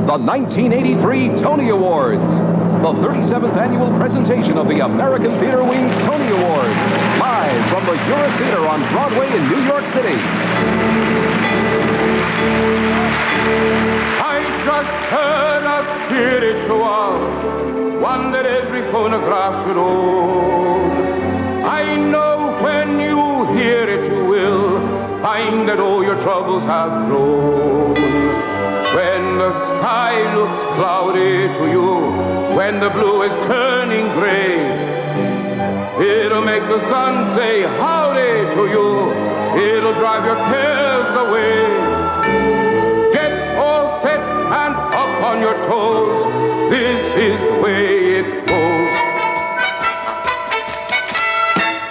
the 1983 Tony Awards, the 37th annual presentation of the American Theater Wing's Tony Awards, live from the Uris Theater on Broadway in New York City. I just heard a spiritual, one that every phonograph should own. I know when you hear it you will find that all your troubles have flown. When the sky looks cloudy to you, when the blue is turning gray, it'll make the sun say howdy to you, it'll drive your cares away. Get all set and up on your toes, this is the way it goes.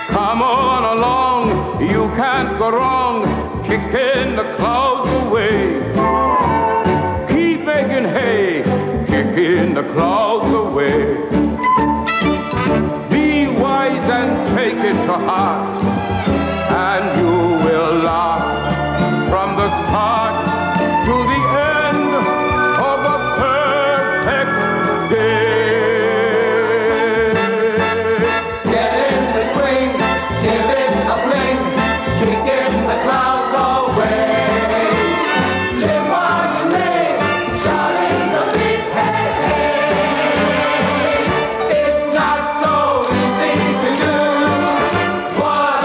Come on along, you can't go wrong, kicking the clouds away. Keep making hay, kicking the clouds away. Be wise and take it to heart, and you will laugh from the start to the end of a perfect day. Get in the swing, give it a fling, kicking the clouds away. Jim while you may, shouting a big hey hey. It's not so easy to do what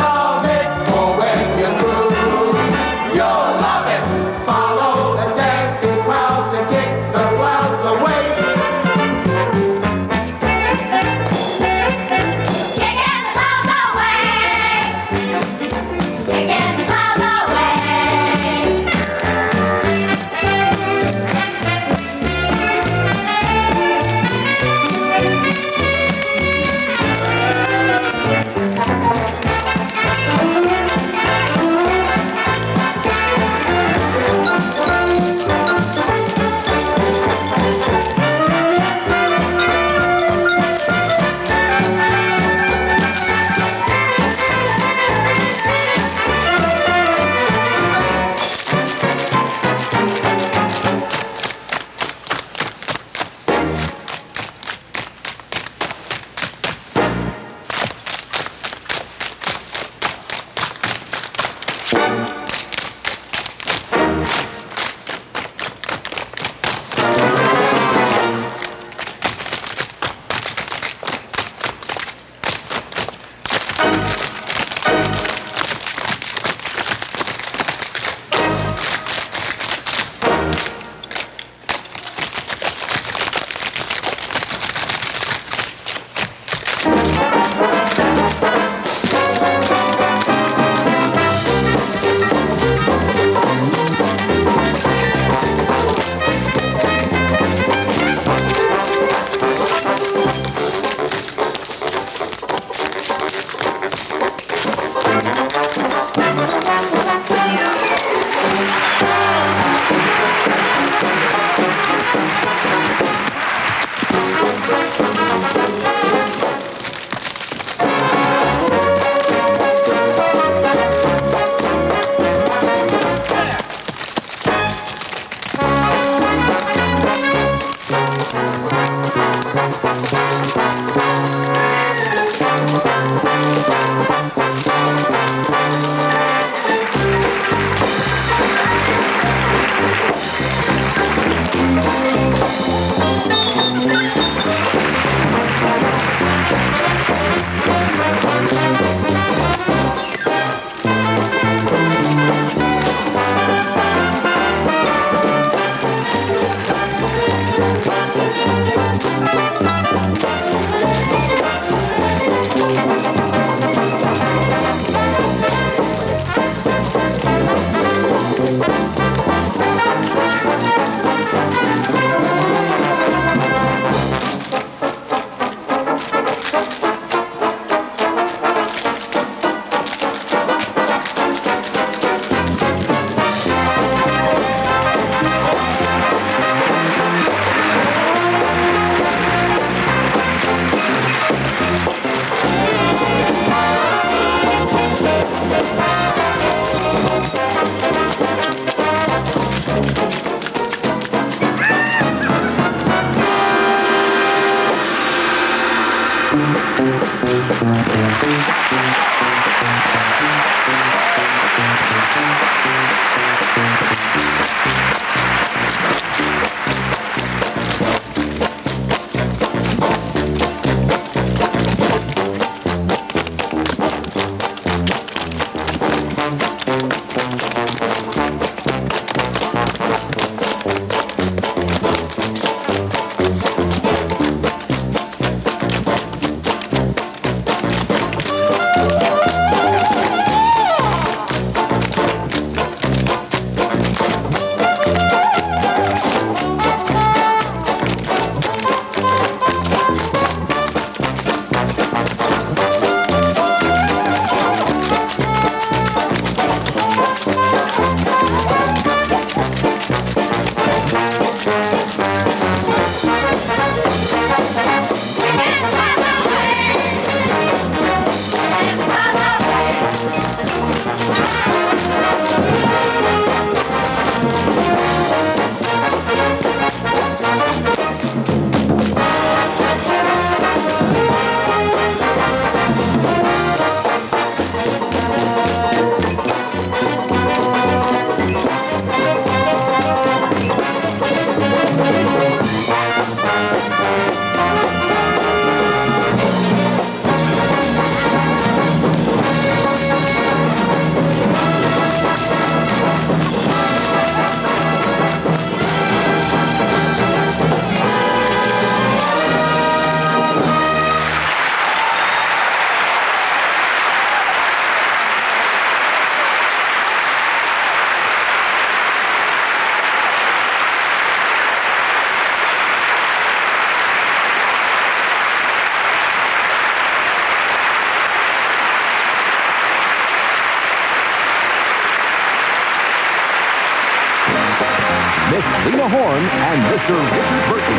Miss Lena Horne and Mr. Richard Burton.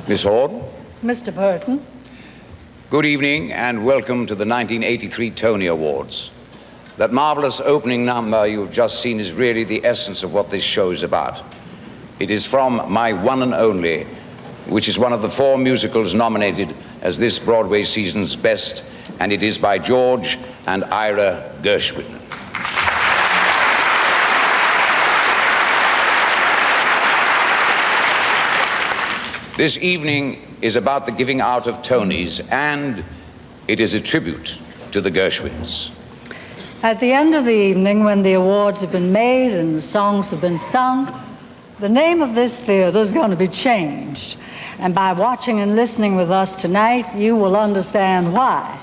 Miss Horne. Mr. Burton. Good evening and welcome to the 1983 Tony Awards. That marvelous opening number you've just seen is really the essence of what this show is about. It is from My One and Only, which is one of the 4 musicals nominated as this Broadway season's best, and it is by George and Ira Gershwin. This evening is about the giving out of Tonys, and it is a tribute to the Gershwins. At the end of the evening, when the awards have been made and the songs have been sung, the name of this theater is going to be changed. And by watching and listening with us tonight, you will understand why.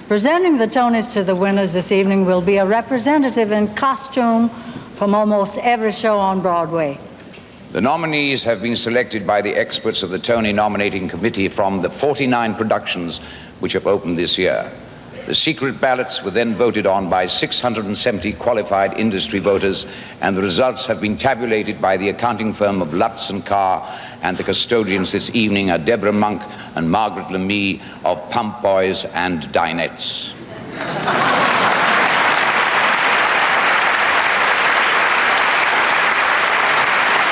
Presenting the Tonys to the winners this evening will be a representative in costume from almost every show on Broadway. The nominees have been selected by the experts of the Tony Nominating Committee from the 49 productions which have opened this year. The secret ballots were then voted on by 670 qualified industry voters, and the results have been tabulated by the accounting firm of Lutz & Carr, and the custodians this evening are Deborah Monk and Margaret Lemie of Pump Boys and Dinettes.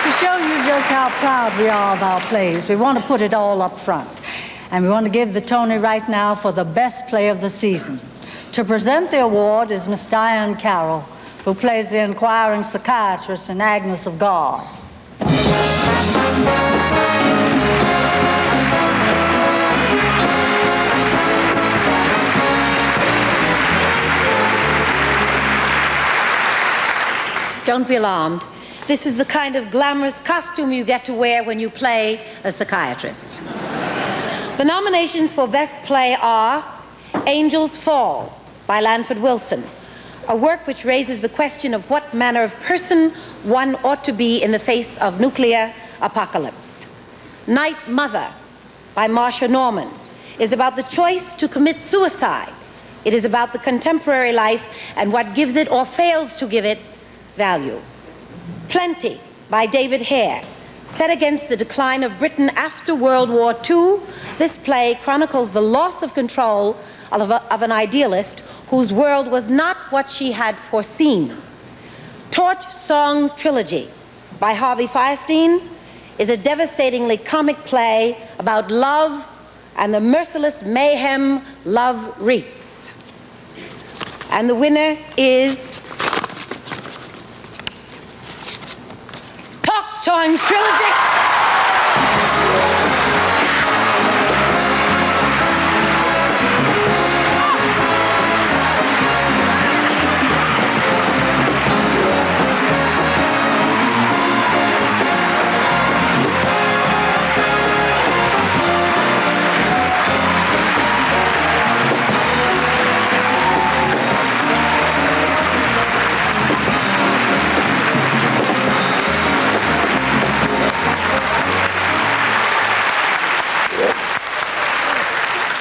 To show you just how proud we are of our plays, we want to put it all up front. And we want to give the Tony right now for the best play of the season. To present the award is Miss Diane Carroll, who plays the inquiring psychiatrist in Agnes of God. Don't be alarmed. This is the kind of glamorous costume you get to wear when you play a psychiatrist. The nominations for Best Play are Angels Fall by Lanford Wilson, a work which raises the question of what manner of person one ought to be in the face of nuclear apocalypse. Night Mother by Marsha Norman is about the choice to commit suicide. It is about the contemporary life and what gives it or fails to give it value. Plenty by David Hare. Set against the decline of Britain after World War II, this play chronicles the loss of control of an idealist whose world was not what she had foreseen. Torch Song Trilogy by Harvey Fierstein is a devastatingly comic play about love and the merciless mayhem love wreaks. And the winner is Torch Song Trilogy.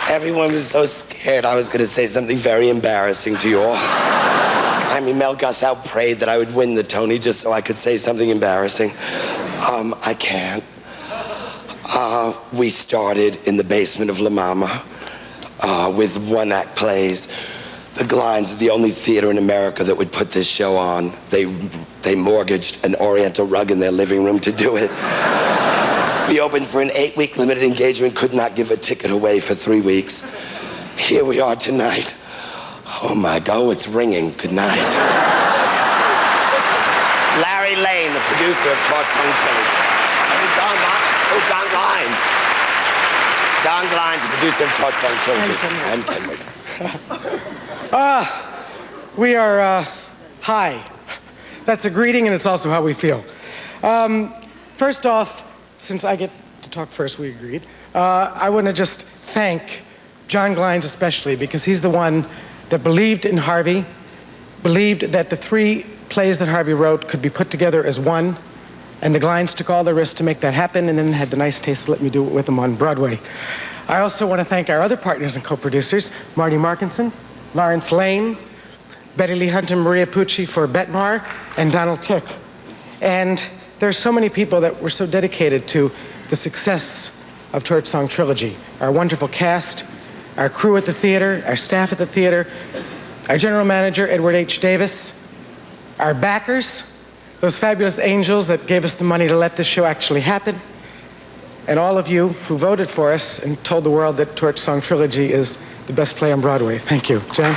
Everyone was so scared I was going to say something very embarrassing to you all. I mean, Mel Gussow prayed that I would win the Tony just so I could say something embarrassing. I can't. We started in the basement of La Mama with one-act plays. The Glines are the only theater in America that would put this show on. They mortgaged an Oriental rug in their living room to do it. We opened for an 8-week limited engagement, could not give a ticket away for 3 weeks. Here we are tonight. Oh my God, it's ringing. Good night. Larry Lane, the producer of Torch Song Trilogy. John Glines. John Glines, the producer of Torch Song Trilogy. And Kenwood. We are high. That's a greeting, and it's also how we feel. First off, since I get to talk first, we agreed. I want to just thank John Glines especially, because he's the one that believed in Harvey, believed that the 3 plays that Harvey wrote could be put together as one, and the Glines took all the risks to make that happen, and then had the nice taste to let me do it with them on Broadway. I also want to thank our other partners and co-producers, Marty Markinson, Lawrence Lane, Betty Lee Hunt and Maria Pucci for Betmar, and Donald Tick. And there's so many people that were so dedicated to the success of Torch Song Trilogy. Our wonderful cast, our crew at the theater, our staff at the theater, our general manager, Edward H. Davis, our backers, those fabulous angels that gave us the money to let this show actually happen, and all of you who voted for us and told the world that Torch Song Trilogy is the best play on Broadway. Thank you. Jen?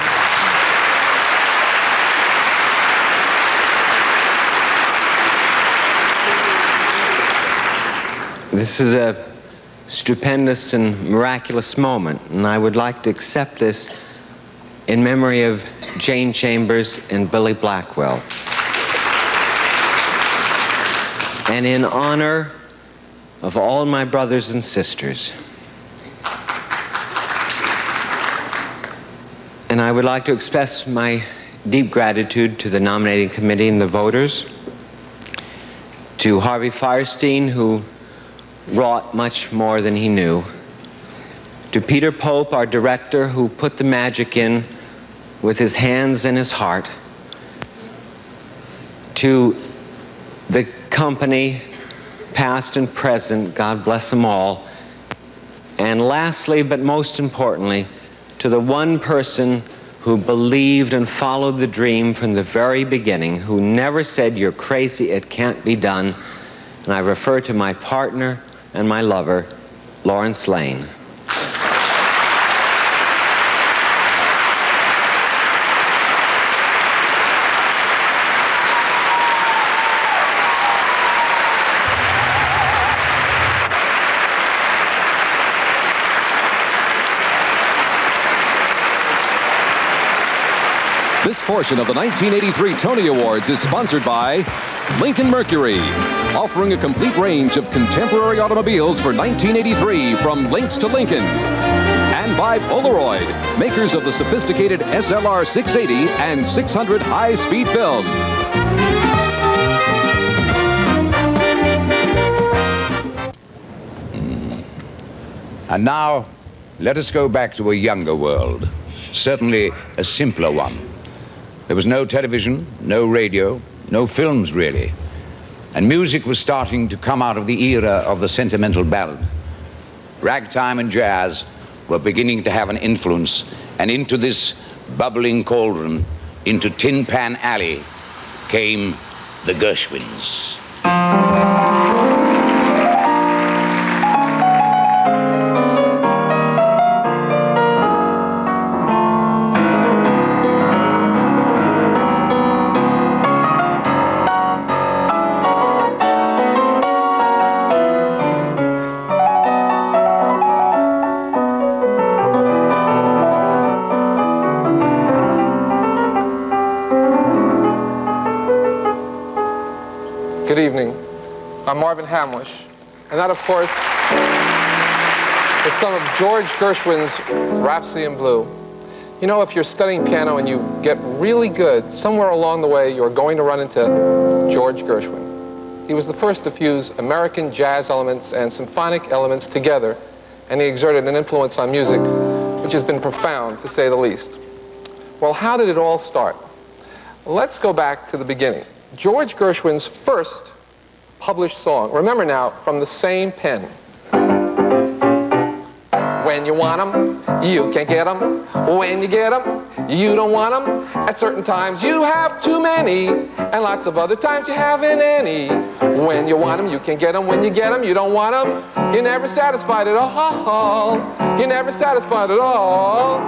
This is a stupendous and miraculous moment, and I would like to accept this in memory of Jane Chambers and Billy Blackwell, and in honor of all my brothers and sisters. And I would like to express my deep gratitude to the nominating committee and the voters, to Harvey Fierstein, who wrought much more than he knew, to Peter Pope, our director, who put the magic in with his hands and his heart, to the company, past and present, God bless them all, and lastly, but most importantly, to the one person who believed and followed the dream from the very beginning, who never said, "You're crazy, it can't be done," and I refer to my partner and my lover, Lawrence Lane. This portion of the 1983 Tony Awards is sponsored by Lincoln Mercury, offering a complete range of contemporary automobiles for 1983 from Lynx to Lincoln. And by Polaroid, makers of the sophisticated SLR 680 and 600 high-speed film. And now, Let us go back to a younger world, certainly a simpler one. There was no television, no radio, no films really, and music was starting to come out of the era of the sentimental ballad. Ragtime and jazz were beginning to have an influence, and into this bubbling cauldron, into Tin Pan Alley, came the Gershwins. Good evening. I'm Marvin Hamlish, and that, of course, is some of George Gershwin's Rhapsody in Blue. You know, if you're studying piano and you get really good, somewhere along the way you're going to run into George Gershwin. He was the first to fuse American jazz elements and symphonic elements together, and he exerted an influence on music which has been profound, to say the least. Well, how did it all start? Let's go back to the beginning. George Gershwin's first published song, remember now, from the same pen. When you want 'em, you can't get 'em. When you get 'em, you don't want 'em. At certain times you have too many, and lots of other times you haven't any. When you want 'em, you can't get 'em. When you get 'em, you don't want 'em. You're never satisfied at all. You're never satisfied at all.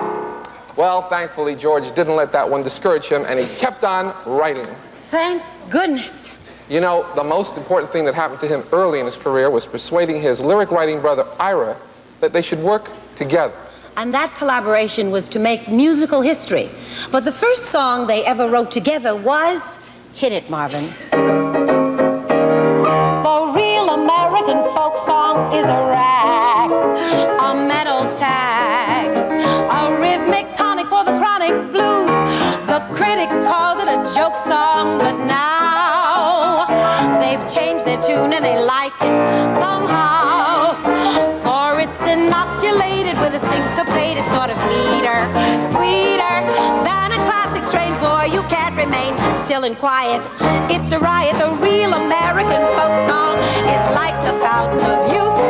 Well, thankfully, George didn't let that one discourage him, and he kept on writing. Thank goodness. You know, the most important thing that happened to him early in his career was persuading his lyric writing brother, Ira, that they should work together. And that collaboration was to make musical history. But the first song they ever wrote together was Hit It, Marvin. The real American folk song is a rag, a metal tag, a rhythmic tonic for the chronic blues. The critics called it a joke song, but now they've changed their tune and they like it somehow. For it's inoculated with a syncopated sort of meter, sweeter than a classic strain. Boy, you can't remain still and quiet. It's a riot. The real American folk song is like the fountain of youth.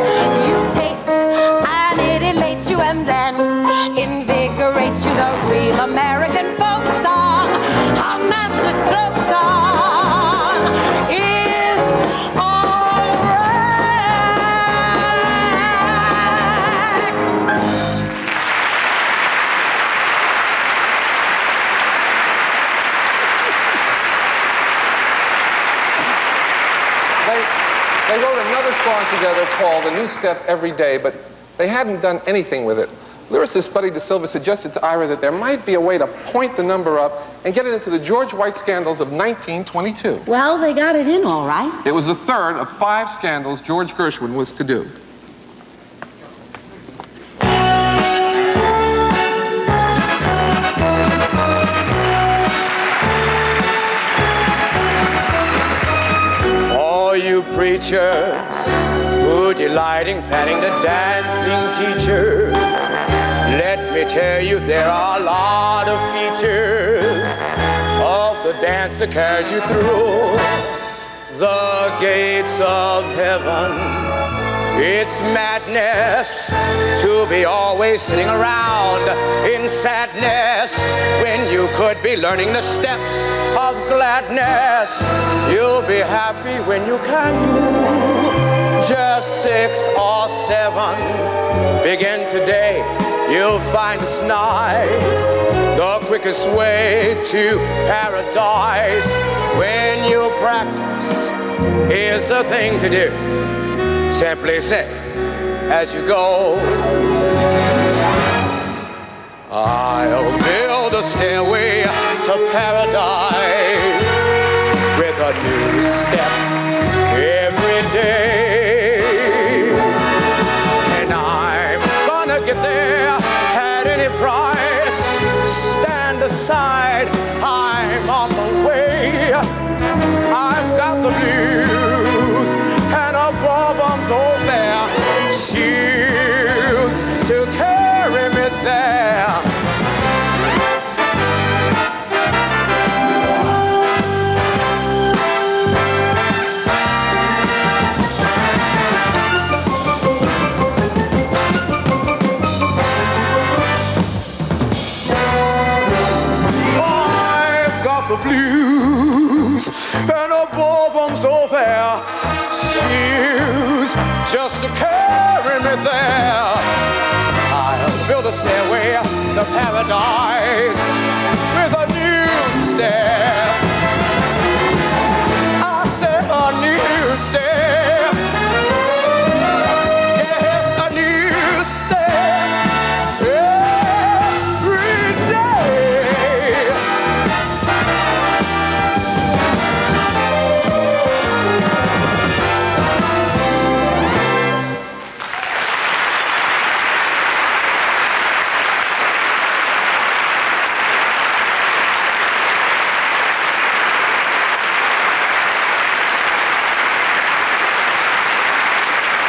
You taste and it elates you and then invigorates you. The real American folk song, a master stroke song, is all They wrote another song together called A New Step Every Day, but they hadn't done anything with it. Lyricist Buddy DeSilva suggested to Ira that there might be a way to point the number up and get it into the George White scandals of 1922. Well, they got it in all right. It was the third of 5 scandals George Gershwin was to do. All you preachers who delight in patting the dancing teachers, let me tell you there are a lot of features of the dance that carries you through the gates of heaven. It's madness to be always sitting around in sadness when you could be learning the steps of gladness. You'll be happy when you can do just 6 or 7. Begin today, you'll find it's nice. The quickest way to paradise when you practice is the thing to do. Simply say, as you go, I'll build a stairway to paradise with a new step every day. And I'm gonna get there at any price. Stand aside, I'm on the way. I've got the blues, and above them's all there shoes to carry. their shoes just to carry me there. I'll build a stairway to paradise with a new stair. I said a new stair. Yes, a new stair every day.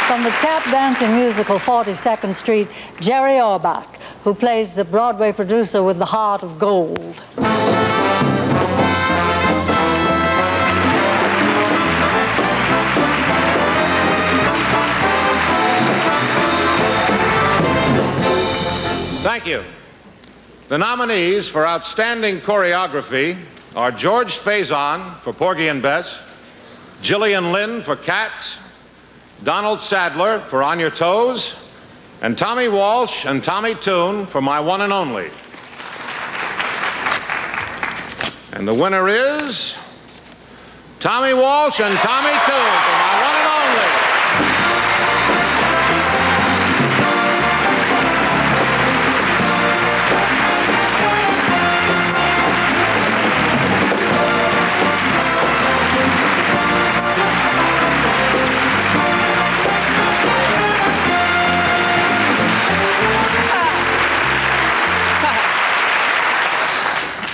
From the tap dancing musical 42nd Street, Jerry Orbach, who plays the Broadway producer with the heart of gold. Thank you. The nominees for Outstanding Choreography are George Faison for Porgy and Bess, Gillian Lynn for Cats, Donald Sadler for On Your Toes, and Tommy Walsh and Tommy Tune for My One and Only. And the winner is Tommy Walsh and Tommy Tune for My One and Only.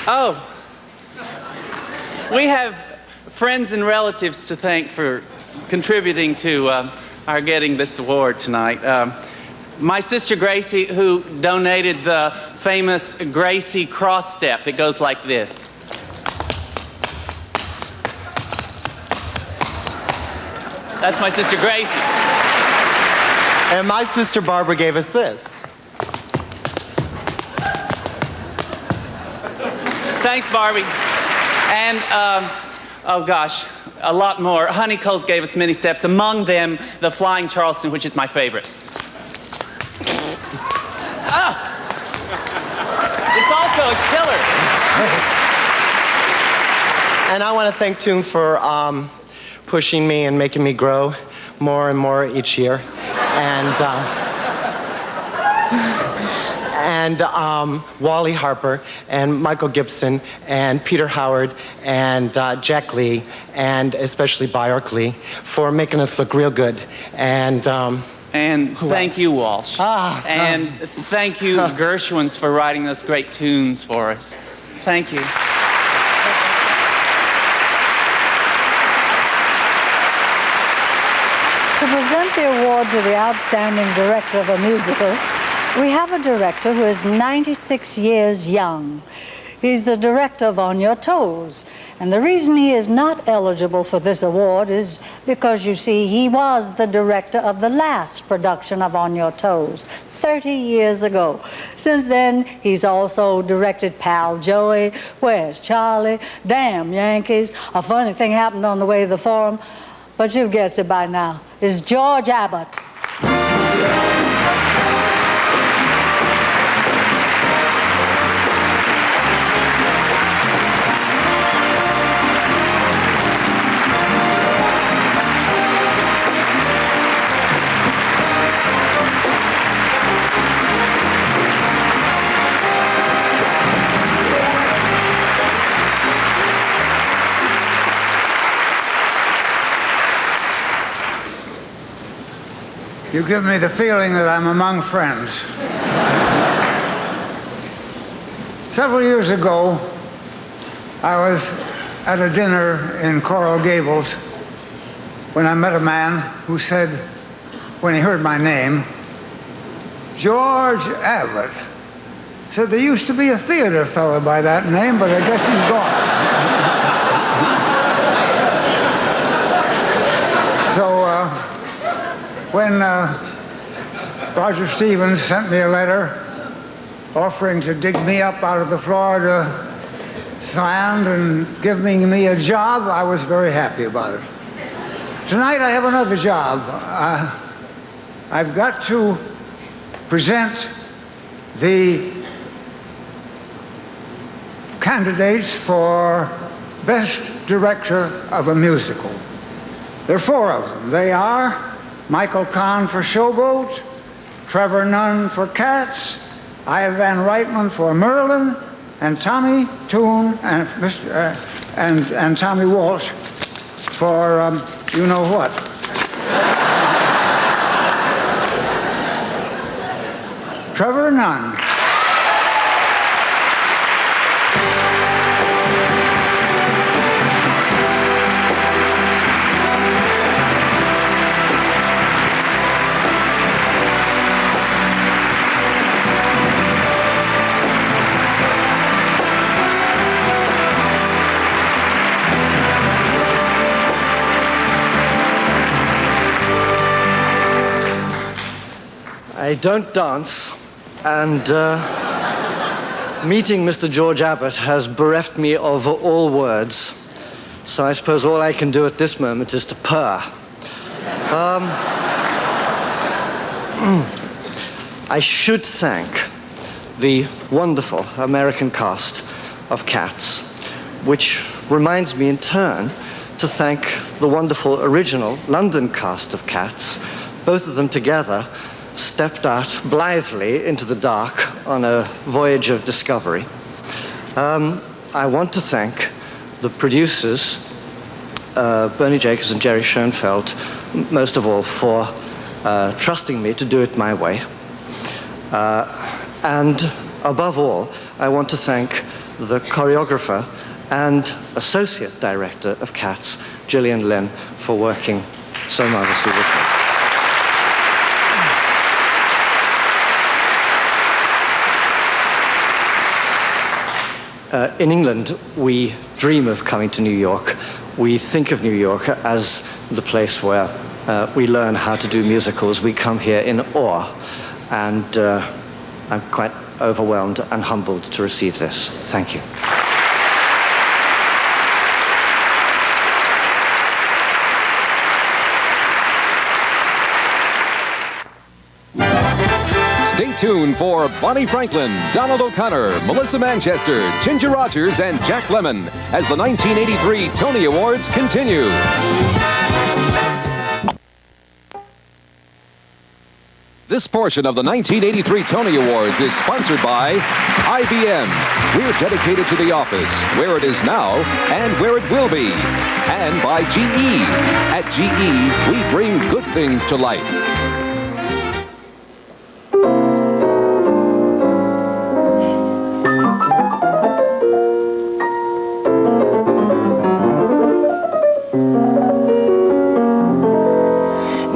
Oh, we have friends and relatives to thank for contributing to our getting this award tonight. My sister Gracie, who donated the famous Gracie cross step. It goes like this. That's my sister Gracie's. And my sister Barbara gave us this. Thanks, Barbie. And, oh gosh, a lot more. Honeycombs gave us many steps, among them the Flying Charleston, which is my favorite. Oh! It's also a killer. And I want to thank Tune for pushing me and making me grow more and more each year. And Wally Harper and Michael Gibson and Peter Howard and Jack Lee and especially Bjork Lee for making us look real good. And thank you, Walsh. And thank you, Gershwins, for writing those great tunes for us. Thank you. To present the award to the outstanding director of a musical, we have a director who is 96 years young. He's the director of On Your Toes. And the reason he is not eligible for this award is because, you see, he was the director of the last production of On Your Toes, 30 years ago. Since then, he's also directed Pal Joey, Where's Charlie, Damn Yankees, A Funny Thing Happened on the Way to the Forum, but you've guessed it by now. It's George Abbott. You give me the feeling that I'm among friends. Several years ago, I was at a dinner in Coral Gables when I met a man who said, when he heard my name, George Abbott. Said there used to be a theater fellow by that name, but I guess he's gone. So when Roger Stevens sent me a letter offering to dig me up out of the Florida sand and giving me a job, I was very happy about it. Tonight I have another job. I've got to present the candidates for Best Director of a Musical. There are four of them. They are Michael Kahn for Showboat, Trevor Nunn for Cats, Aya Van Reitman for Merlin, and Tommy Toon and Tommy Walsh for you know what. Trevor Nunn. I don't dance, and meeting Mr. George Abbott has bereft me of all words, so I suppose all I can do at this moment is to purr. I should thank the wonderful American cast of Cats, which reminds me in turn to thank the wonderful original London cast of Cats. Both of them together stepped out blithely into the dark on a voyage of discovery. I want to thank the producers, Bernie Jacobs and Jerry Schoenfeld, most of all for trusting me to do it my way. And above all, I want to thank the choreographer and associate director of Cats, Gillian Lynn, for working so marvelously with me. In England, we dream of coming to New York. We think of New York as the place where we learn how to do musicals. We come here in awe, and I'm quite overwhelmed and humbled to receive this. Thank you. Stay tuned for Bonnie Franklin, Donald O'Connor, Melissa Manchester, Ginger Rogers, and Jack Lemmon as the 1983 Tony Awards continue. This portion of the 1983 Tony Awards is sponsored by IBM. We're dedicated to the office, where it is now and where it will be. And by GE. At GE, we bring good things to life.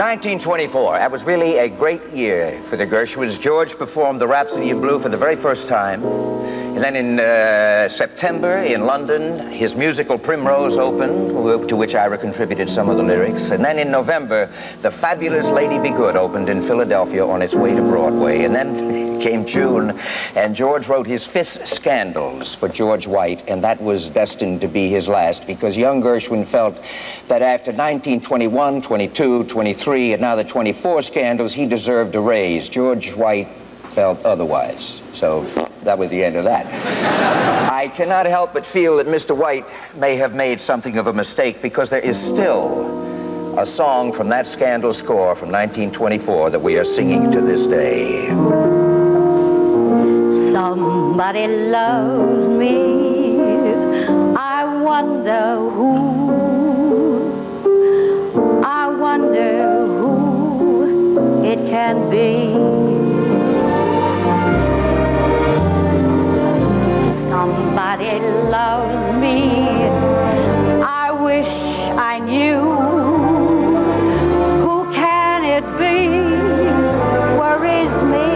(1924). That was really a great year for the Gershwins. George performed the Rhapsody in Blue for the very first time. And then in September in London, his musical Primrose opened, to which Ira contributed some of the lyrics. And then in November, the fabulous Lady Be Good opened in Philadelphia on its way to Broadway. And then came June, and George wrote his 5th Scandals for George White, and that was destined to be his last, because young Gershwin felt that after 1921, 22, 23, and now the 24 Scandals, he deserved a raise. George White felt otherwise. So that was the end of that. I cannot help but feel that Mr. White may have made something of a mistake, because there is still a song from that Scandal score from 1924 that we are singing to this day. Somebody loves me, I wonder who, I wonder who it can be. Somebody loves me, I wish I knew. Who can it be? Worries me.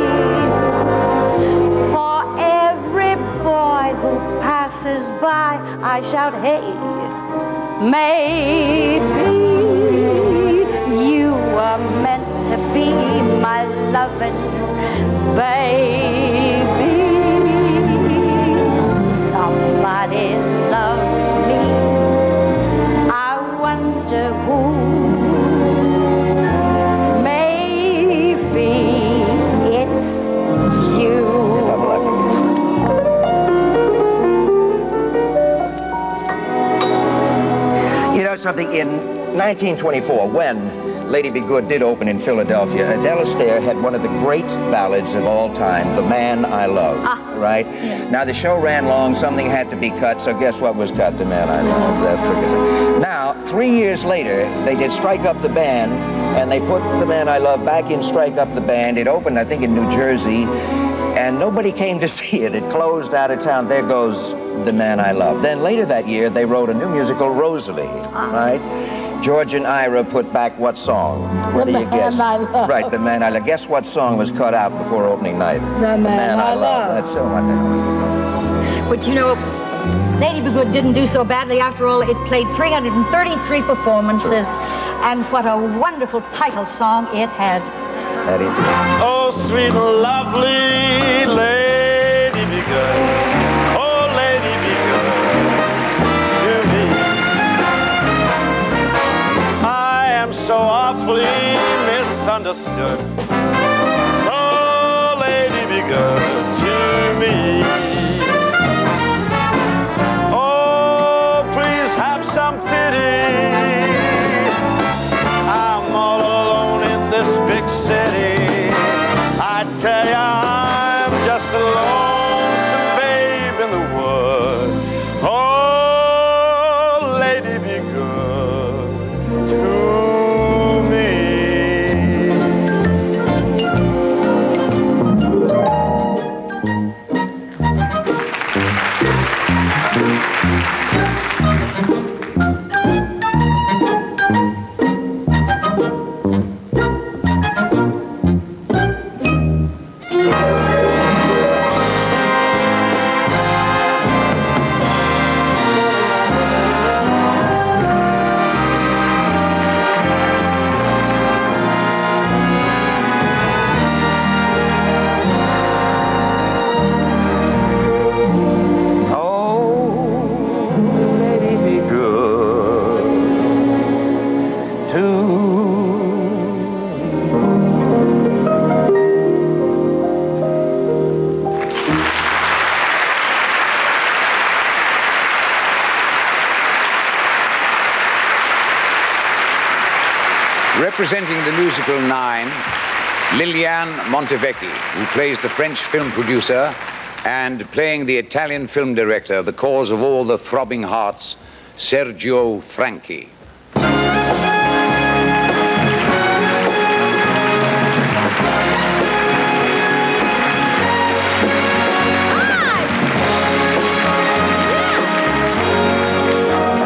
For every boy who passes by, I shout, hey, maybe you are meant to be my loving baby. Somebody loves me, I wonder who. something. In 1924, when Lady Be Good did open in Philadelphia, Adele Astaire had one of the great ballads of all time, The Man I Love, right? Yeah. Now, the show ran long, something had to be cut, so guess what was cut? The Man I Love. Now, 3 years later, they did Strike Up the Band, and they put The Man I Love back in Strike Up the Band. It opened, I think, in New Jersey, and nobody came to see it. It closed out of town. There goes The Man I Love. Then later that year, they wrote a new musical, Rosalie, right? George and Ira put back what song? What do you guess? I Love. Right, The Man I Love. Guess what song was cut out before opening night? The Man I Love. That's so what the hell. But you know, Lady Be Good didn't do so badly. After all, it played 333 performances, and what a wonderful title song it had. That it did. Oh, sweet and lovely Lady Be Good. Oh, Lady Be Good to me. I am so awfully misunderstood. So, Lady Be Good to me. Oh, please have some pity. I'm all alone in this big city. I tell ya, I'm just a lonesome babe in the wood. Oh, Lady Be Good to me. Representing the musical Nine, Liliane Montevecchi, who plays the French film producer, and playing the Italian film director, the cause of all the throbbing hearts, Sergio Franchi.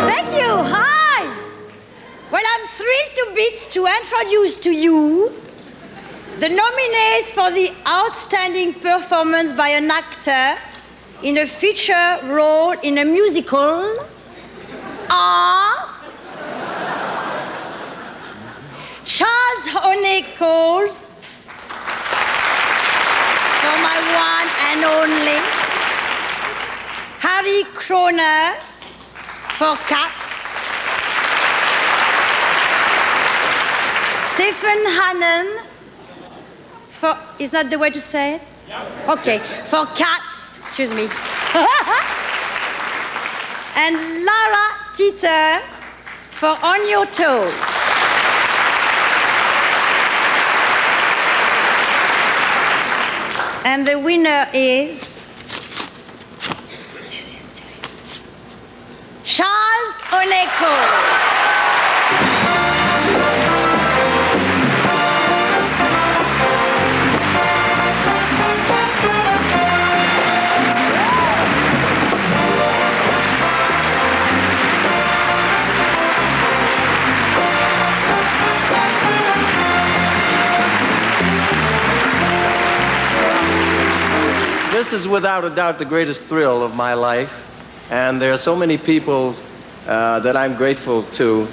Thank you. Hi. Well, I'm thrilled to introduce to you the nominees for the outstanding performance by an actor in a feature role in a musical are Charles Honey-Coles for my one and only, Harry Kroner for Cats, Stephen Hannon for, is that the way to say it? Yeah. Okay, for Cats, excuse me. And Lara Teeter for On Your Toes. And the winner is Charles Honey-Coles. This is without a doubt the greatest thrill of my life, and there are so many people that I'm grateful to.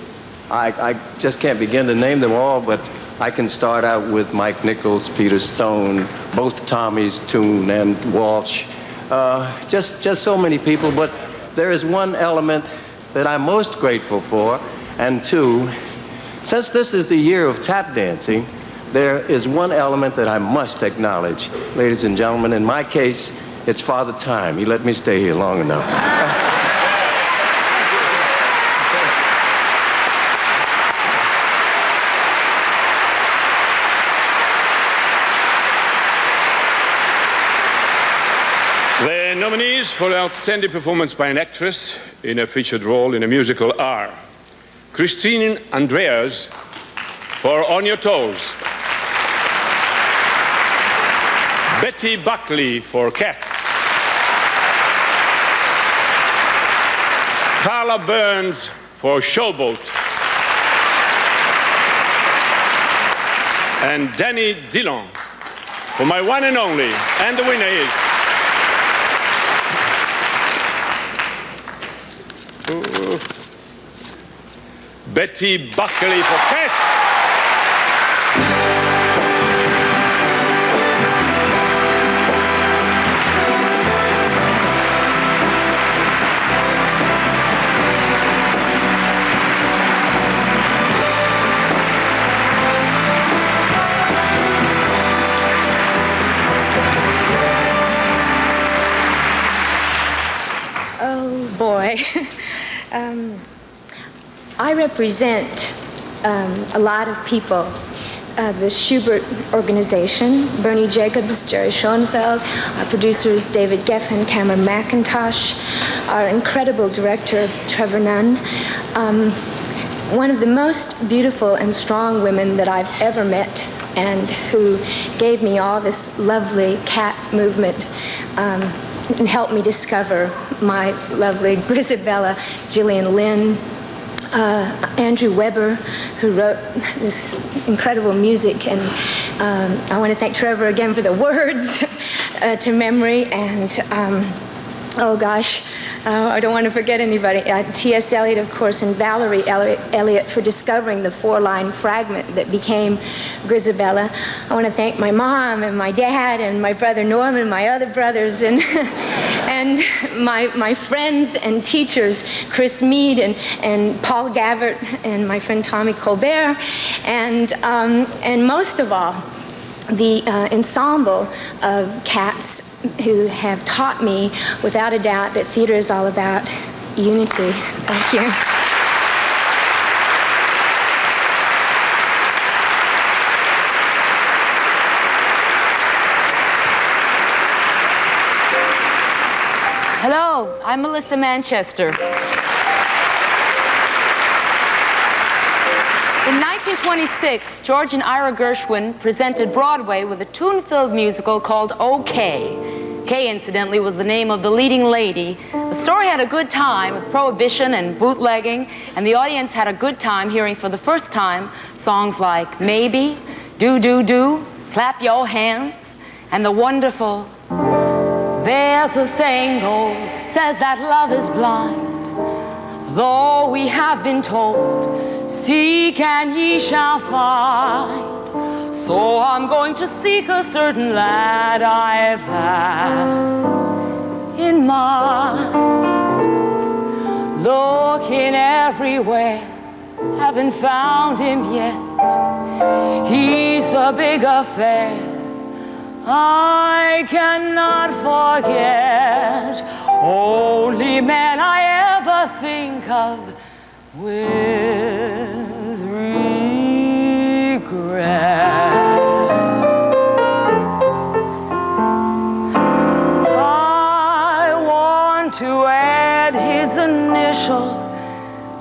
I just can't begin to name them all, but I can start out with Mike Nichols, Peter Stone, both Tommies, Toon and Walsh. Just so many people, but there is one element that I'm most grateful for, and two, since this is the year of tap dancing, there is one element that I must acknowledge. Ladies and gentlemen, in my case, it's Father Time. He let me stay here long enough. nominees for outstanding performance by an actress in a featured role in a musical are Christine Andreas for On Your Toes, Betty Buckley for Cats, Carla Burns for Showboat, and Danny Dillon for My One and Only. And the winner is Betty Buckley for Cats. Oh boy. I represent a lot of people. The Schubert Organization, Bernie Jacobs, Jerry Schoenfeld, our producers David Geffen, Cameron McIntosh, our incredible director Trevor Nunn. One of the most beautiful and strong women that I've ever met, and who gave me all this lovely cat movement and helped me discover my lovely Grisabella, Gillian Lynn, Andrew Weber, who wrote this incredible music, and I want to thank Trevor again for the words to memory, and oh gosh, I don't want to forget anybody. T.S. Eliot, of course, and Valerie Eliot for discovering the 4-line fragment that became Grisabella. I want to thank my mom and my dad and my brother Norman, my other brothers, and and my friends and teachers, Chris Mead and Paul Gabbert and my friend Tommy Colbert, and most of all, the ensemble of cats who have taught me, without a doubt, that theater is all about unity. Thank you. Hello, I'm Melissa Manchester. In 1926, George and Ira Gershwin presented Broadway with a tune-filled musical called OK. Kay, incidentally, was the name of the leading lady. The story had a good time with prohibition and bootlegging, and the audience had a good time hearing for the first time songs like Maybe, Do, Do, Do, Clap Your Hands, and the wonderful There's a saying old, says that love is blind, though we have been told, seek and ye shall find. So I'm going to seek a certain lad I've had in mind. Looking everywhere, haven't found him yet. He's the big affair I cannot forget. Only man I ever think of with regret. To add his initial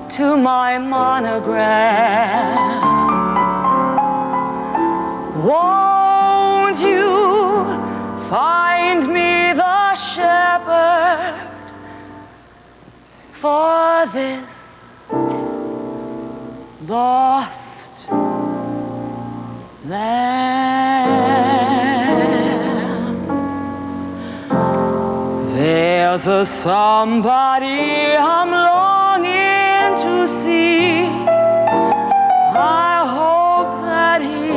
to my monogram. Won't you find me the shepherd for this lost lamb? There's a somebody I'm longing to see. I hope that he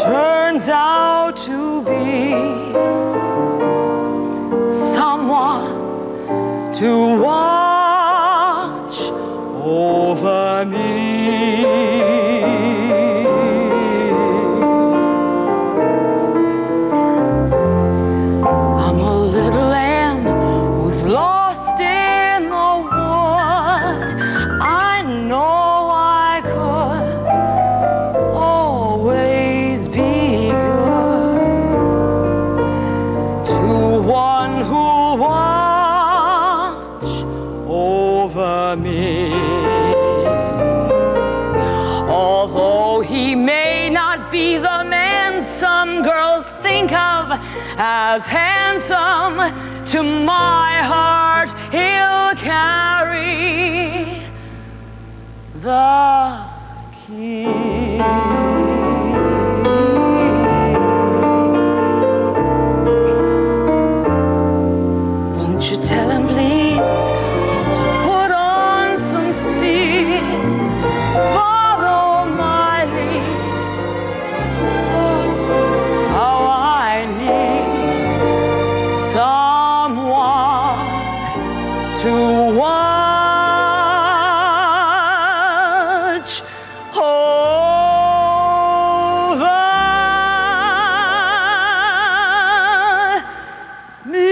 turns out to be someone to watch over me. as handsome to my heart he'll carry the key. Won't you tell him please to put on some speed, follow my lead. Oh, how I need someone to watch over me.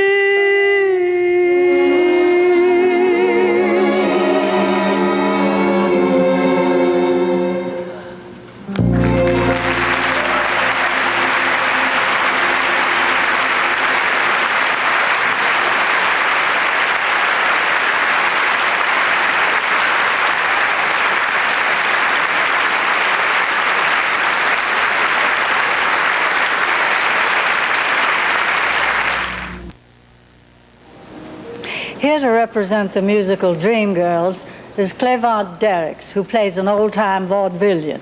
Here to represent the musical Dreamgirls is Clément Derricks, who plays an old-time vaudevillian.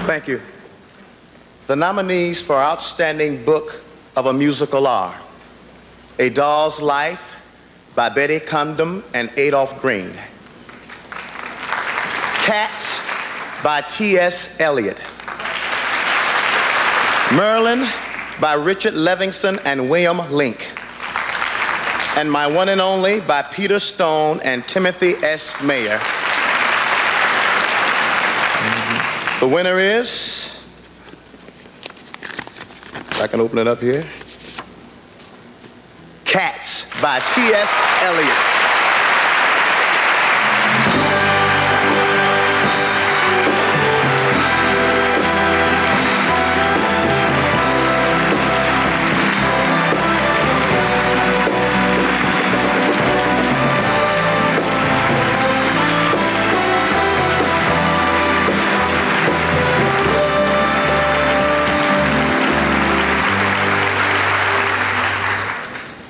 Thank you. The nominees for Outstanding Book of a Musical are A Doll's Life by Betty Comden and Adolph Green, Cats by T.S. Eliot, Merlin by Richard Levinson and William Link, and My One and Only by Peter Stone and Timothy S. Mayer. The winner is, if I can open it up here, Cats by T.S. Eliot.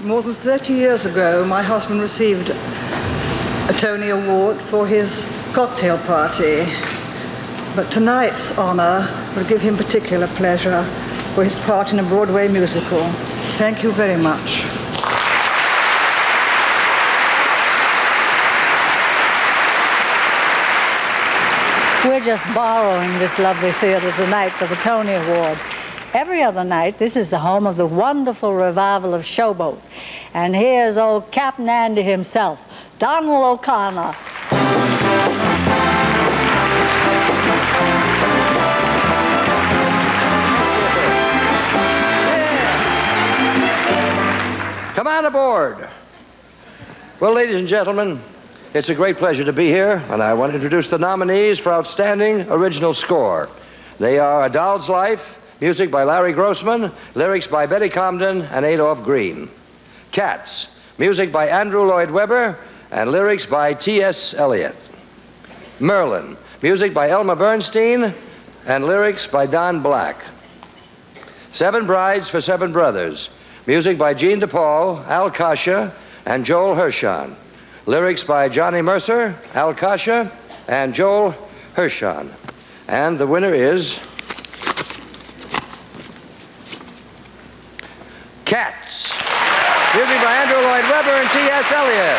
More than 30 years ago, my husband received a Tony Award for his cocktail party. But tonight's honor will give him particular pleasure for his part in a Broadway musical. Thank you very much. We're just borrowing this lovely theater tonight for the Tony Awards. Every other night, this is the home of the wonderful revival of Showboat. And here's old Captain Andy himself, Donald O'Connor. Come on aboard. Well, ladies and gentlemen, it's a great pleasure to be here, and I want to introduce the nominees for Outstanding Original Score. They are A Doll's Life, music by Larry Grossman, lyrics by Betty Comden and Adolph Green. Cats, music by Andrew Lloyd Webber and lyrics by T.S. Eliot. Merlin, music by Elmer Bernstein and lyrics by Don Black. Seven Brides for Seven Brothers, music by Gene DePaul, Al Kasha, and Joel Hirshon. Lyrics by Johnny Mercer, Al Kasha, and Joel Hirshon. And the winner is Cats, music by Andrew Lloyd Webber and T.S. Eliot.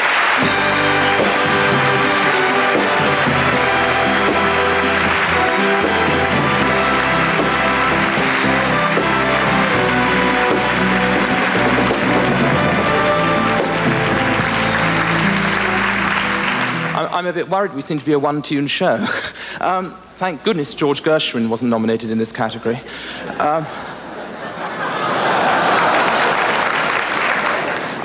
I'm a bit worried we seem to be a one-tune show. Thank goodness George Gershwin wasn't nominated in this category.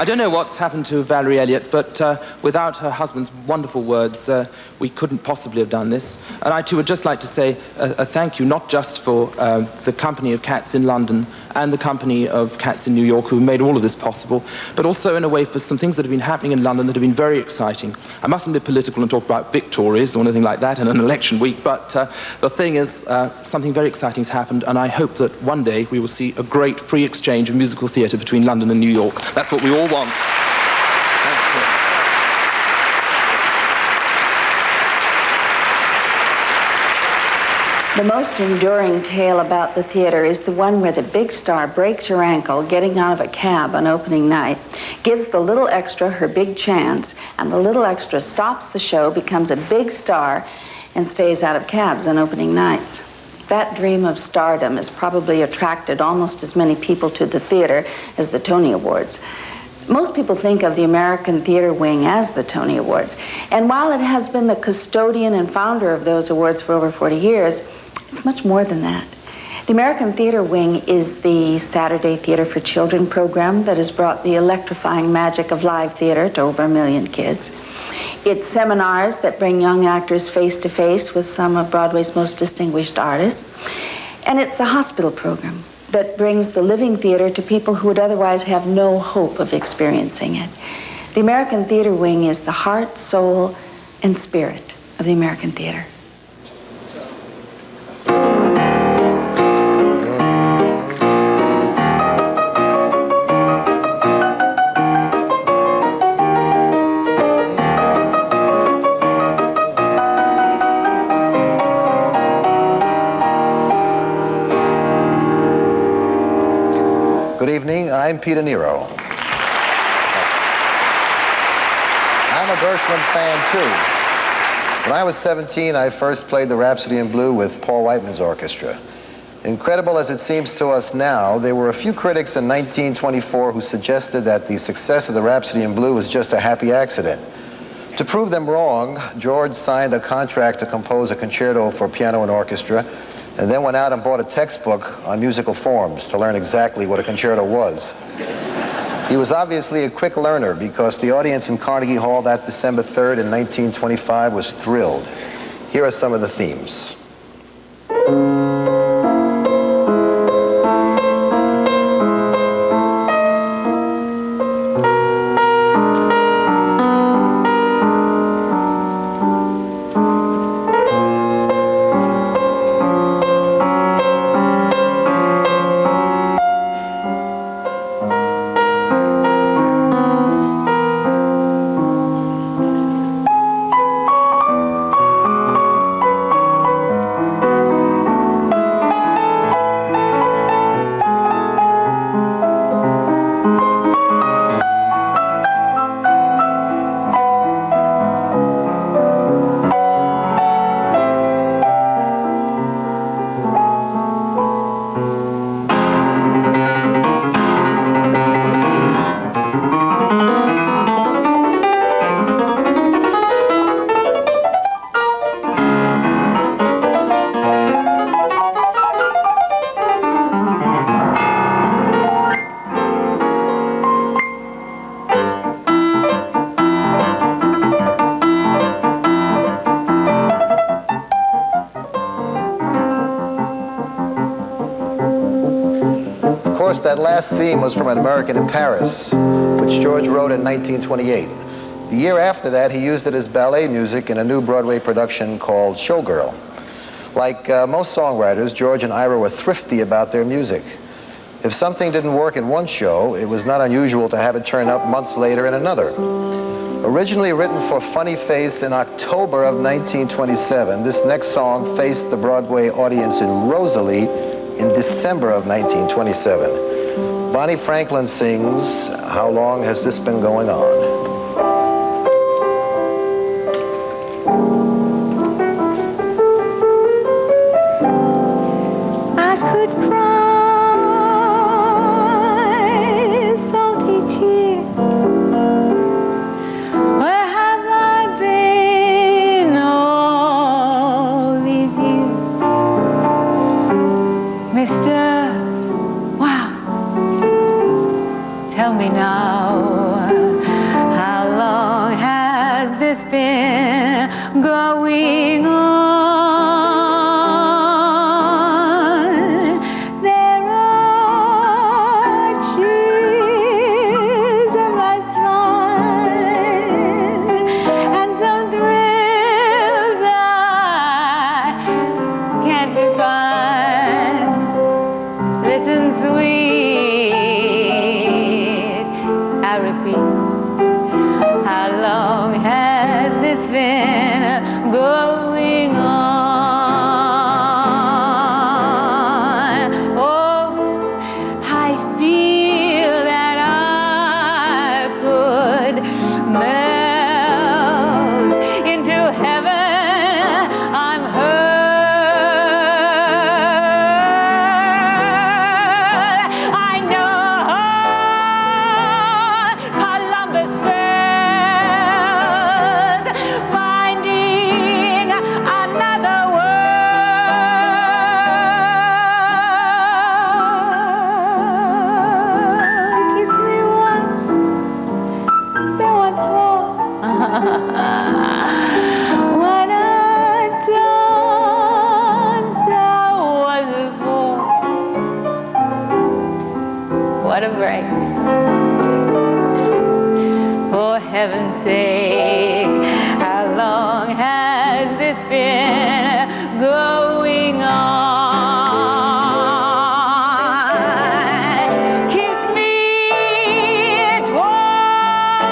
I don't know what's happened to Valerie Elliott, but without her husband's wonderful words, we couldn't possibly have done this. And I, too, would just like to say a thank you, not just for the company of Cats in London and the company of Cats in New York, who made all of this possible, but also in a way for some things that have been happening in London that have been very exciting. I mustn't be political and talk about victories or anything like that in an election week, but the thing is, something very exciting has happened, and I hope that one day we will see a great free exchange of musical theatre between London and New York. That's what we all want. Thank you. The most enduring tale about the theater is the one where the big star breaks her ankle getting out of a cab on opening night, gives the little extra her big chance, and the little extra stops the show, becomes a big star, and stays out of cabs on opening nights. That dream of stardom has probably attracted almost as many people to the theater as the Tony Awards. Most people think of the American Theater Wing as the Tony Awards, and while it has been the custodian and founder of those awards for over 40 years, it's much more than that. The American Theater Wing is the Saturday Theater for Children program that has brought the electrifying magic of live theater to over 1 million kids. It's seminars that bring young actors face to face with some of Broadway's most distinguished artists. And it's the hospital program that brings the living theater to people who would otherwise have no hope of experiencing it. The American Theater Wing is the heart, soul, and spirit of the American theater. Good evening, I'm Peter Nero. I'm a Gershwin fan too. When I was 17, I first played the Rhapsody in Blue with Paul Whiteman's orchestra. Incredible as it seems to us now, there were a few critics in 1924 who suggested that the success of the Rhapsody in Blue was just a happy accident. To prove them wrong, George signed a contract to compose a concerto for piano and orchestra, and then went out and bought a textbook on musical forms to learn exactly what a concerto was. He was obviously a quick learner because the audience in Carnegie Hall that December 3rd in 1925 was thrilled. Here are some of the themes. That last theme was from An American in Paris, which George wrote in 1928. The year after that, he used it as ballet music in a new Broadway production called Showgirl. Like most songwriters, George and Ira were thrifty about their music. If something didn't work in one show, it was not unusual to have it turn up months later in another. Originally written for Funny Face in October of 1927, this next song faced the Broadway audience in Rosalie in December of 1927. Bonnie Franklin sings, "How Long Has This Been Going On?" I could cry salty tears. Where have I been all these years? Mr. Wow, tell me now, how long has this been going on? There are break. For heaven's sake, how long has this been going on? Kiss me twice,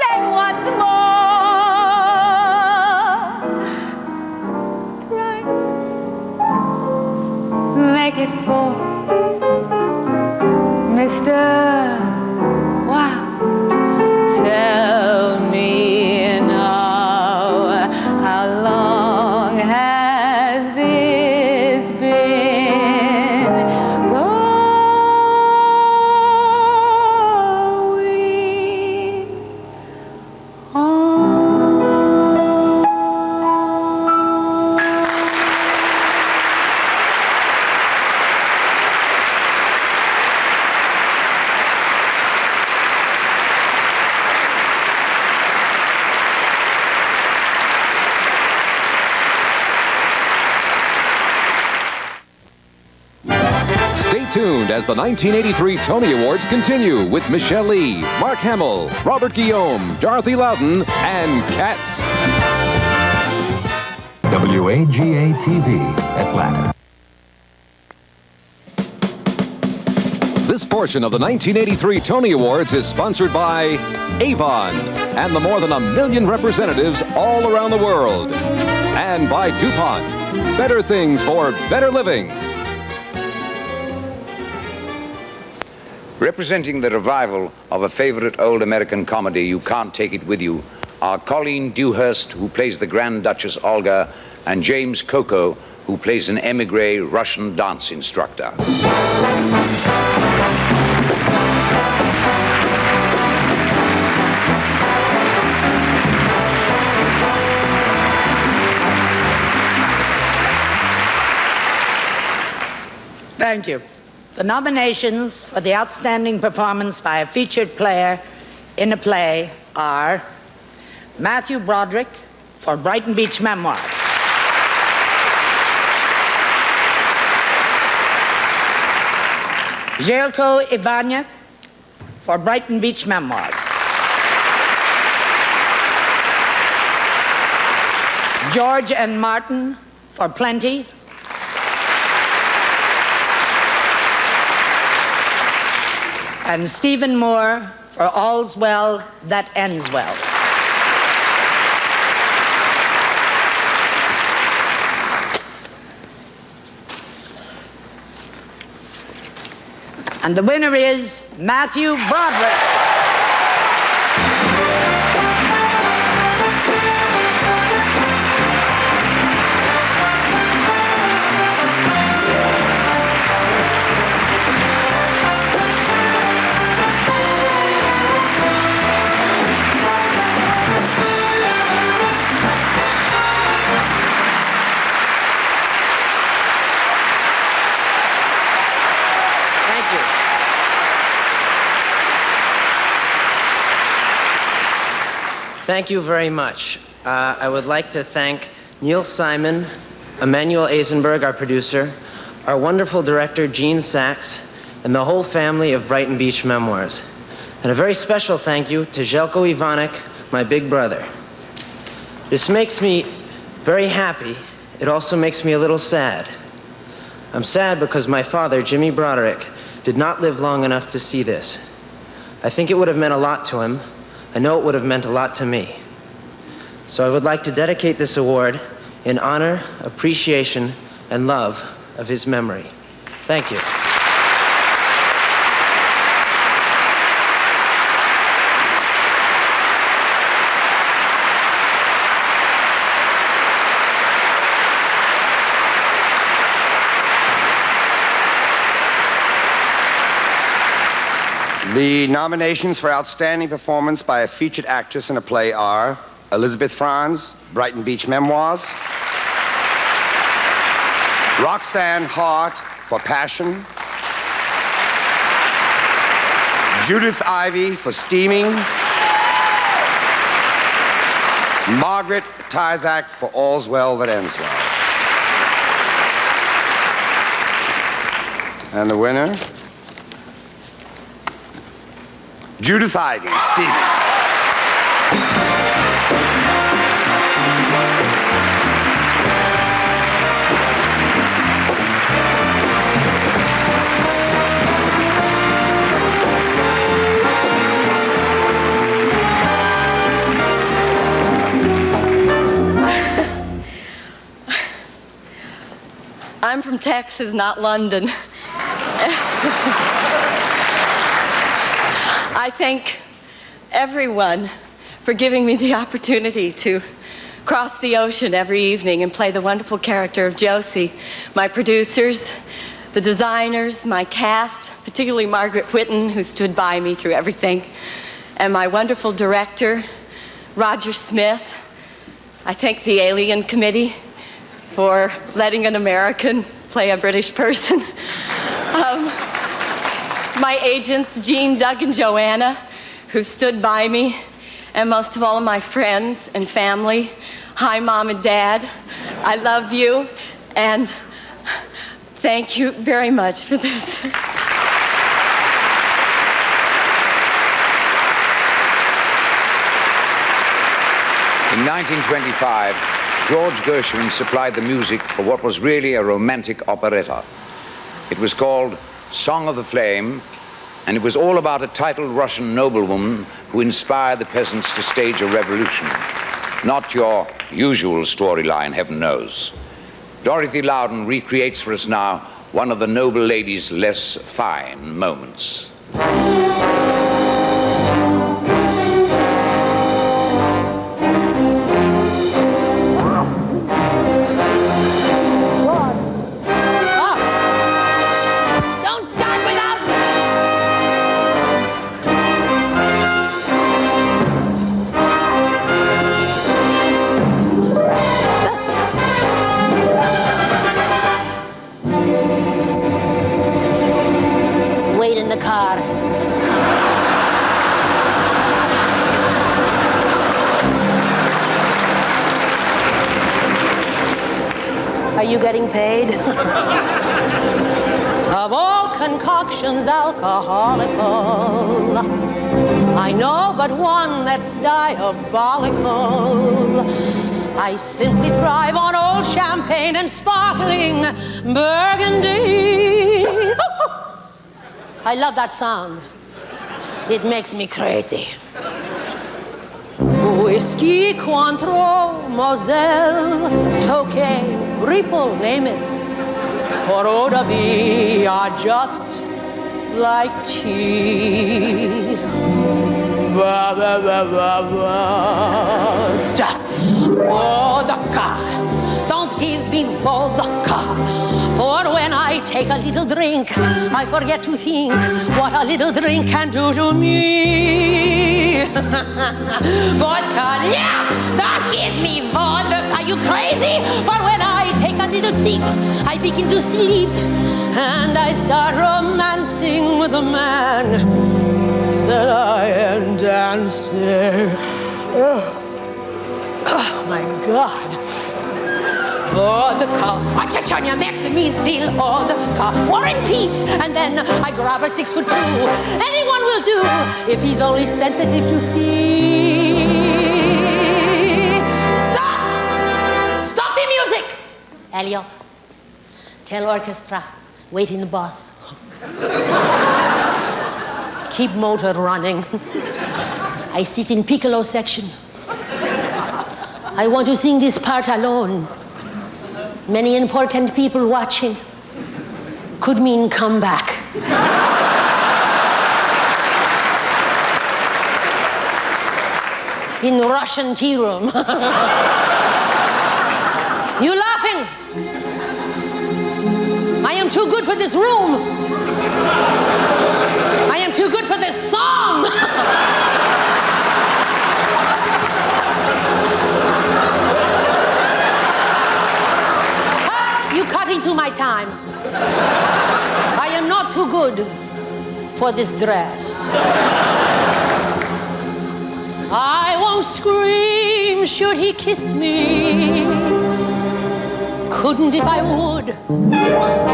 then once more. Thrice, make it four. Mr. Wow, tell me now, how long has this been going on? Stay tuned as the 1983 Tony Awards continue with Michelle Lee, Mark Hamill, Robert Guillaume, Dorothy Loudon, and Cats. WAGA-TV, Atlanta. This portion of the 1983 Tony Awards is sponsored by Avon and the more than 1 million representatives all around the world. And by DuPont, better things for better living. Representing the revival of a favorite old American comedy, You Can't Take It With You, are Colleen Dewhurst, who plays the Grand Duchess Olga, and James Coco, who plays an emigre Russian dance instructor. Thank you. The nominations for the outstanding performance by a featured player in a play are Matthew Broderick for Brighton Beach Memoirs, Jelko Ivaniak for Brighton Beach Memoirs, George and Martin for Plenty, and Stephen Moore for All's Well That Ends Well. And the winner is Matthew Broderick. Thank you very much. I would like to thank Neil Simon, Emmanuel Eisenberg, our producer, our wonderful director, Gene Sachs, and the whole family of Brighton Beach Memoirs. And a very special thank you to Jelko Ivaniak, my big brother. This makes me very happy. It also makes me a little sad. I'm sad because my father, Jimmy Broderick, did not live long enough to see this. I think it would have meant a lot to him. I know it would have meant a lot to me. So I would like to dedicate this award in honor, appreciation, and love of his memory. Thank you. The nominations for Outstanding Performance by a Featured Actress in a Play are Elizabeth Franz, Brighton Beach Memoirs, Roxanne Hart for Passion, Judith Ivey for Steaming, Margaret Tyzak for All's Well That Ends Well. And the winner Judith Ivey, Stevie. I'm from Texas, not London. I thank everyone for giving me the opportunity to cross the ocean every evening and play the wonderful character of Josie. My producers, the designers, my cast, particularly Margaret Whitten, who stood by me through everything, and my wonderful director, Roger Smith. I thank the Alien Committee for letting an American play a British person. My agents, Jean, Doug, and Joanna, who stood by me, and most of all, my friends and family. Hi, Mom and Dad. I love you, and thank you very much for this. In 1925, George Gershwin supplied the music for what was really a romantic operetta. It was called Song of the Flame, and it was all about a titled Russian noblewoman who inspired the peasants to stage a revolution. Not your usual storyline, heaven knows. Dorothy Loudon recreates for us now one of the noble lady's less fine moments. Wait in the car. Are you getting paid? Of all concoctions alcoholical, I know but one that's diabolical. I simply thrive on old champagne and sparkling Burgundy. I love that sound. It makes me crazy. Whiskey, Cointreau, Moselle, Tokay, Ripple, name it. For eau de vie are just like tea. Ba, ba, ba, ba, ba. Vodka, don't give me vodka. For when I take a little drink, I forget to think what a little drink can do to me. Vodka, yeah, don't give me vodka. Are you crazy? For when I take a little sip, I begin to sleep, and I start romancing with the man that I am dancing. Oh my God. Vodka, Achachanya makes me feel all the car. War and peace, and then I grab a 6'2". Anyone will do if he's only sensitive to see. Stop! Stop the music! Elliot, tell orchestra, wait in the bus. Keep motor running. I sit in piccolo section. I want to sing this part alone. Many important people watching. Could mean comeback. In Russian tea room. You laughing? I am too good for this room. I am too good for this song. You cut into my time. I am not too good for this dress. I won't scream should he kiss me. Couldn't if I would.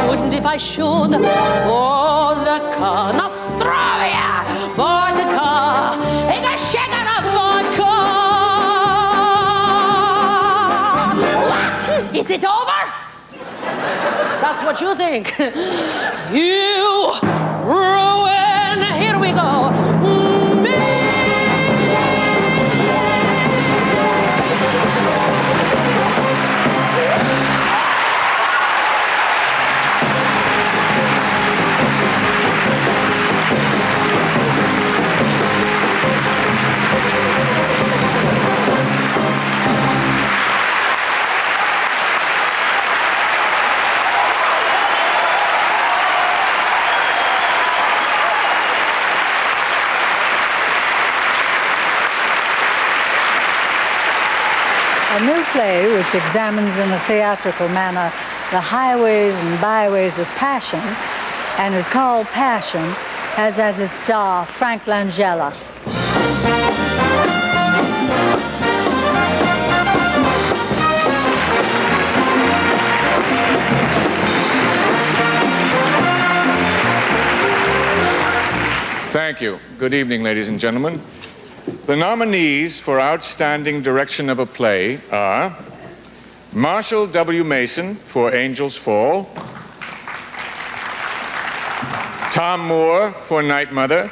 Wouldn't if I should. Vodka, Nostrovia, vodka. it over? That's what you think. You ruin, here we go, me. A new play which examines in a theatrical manner the highways and byways of passion and is called Passion, has as its star Frank Langella. Thank you. Good evening, ladies and gentlemen. The nominees for Outstanding Direction of a Play are Marshall W. Mason for Angels Fall, Tom Moore for Night Mother,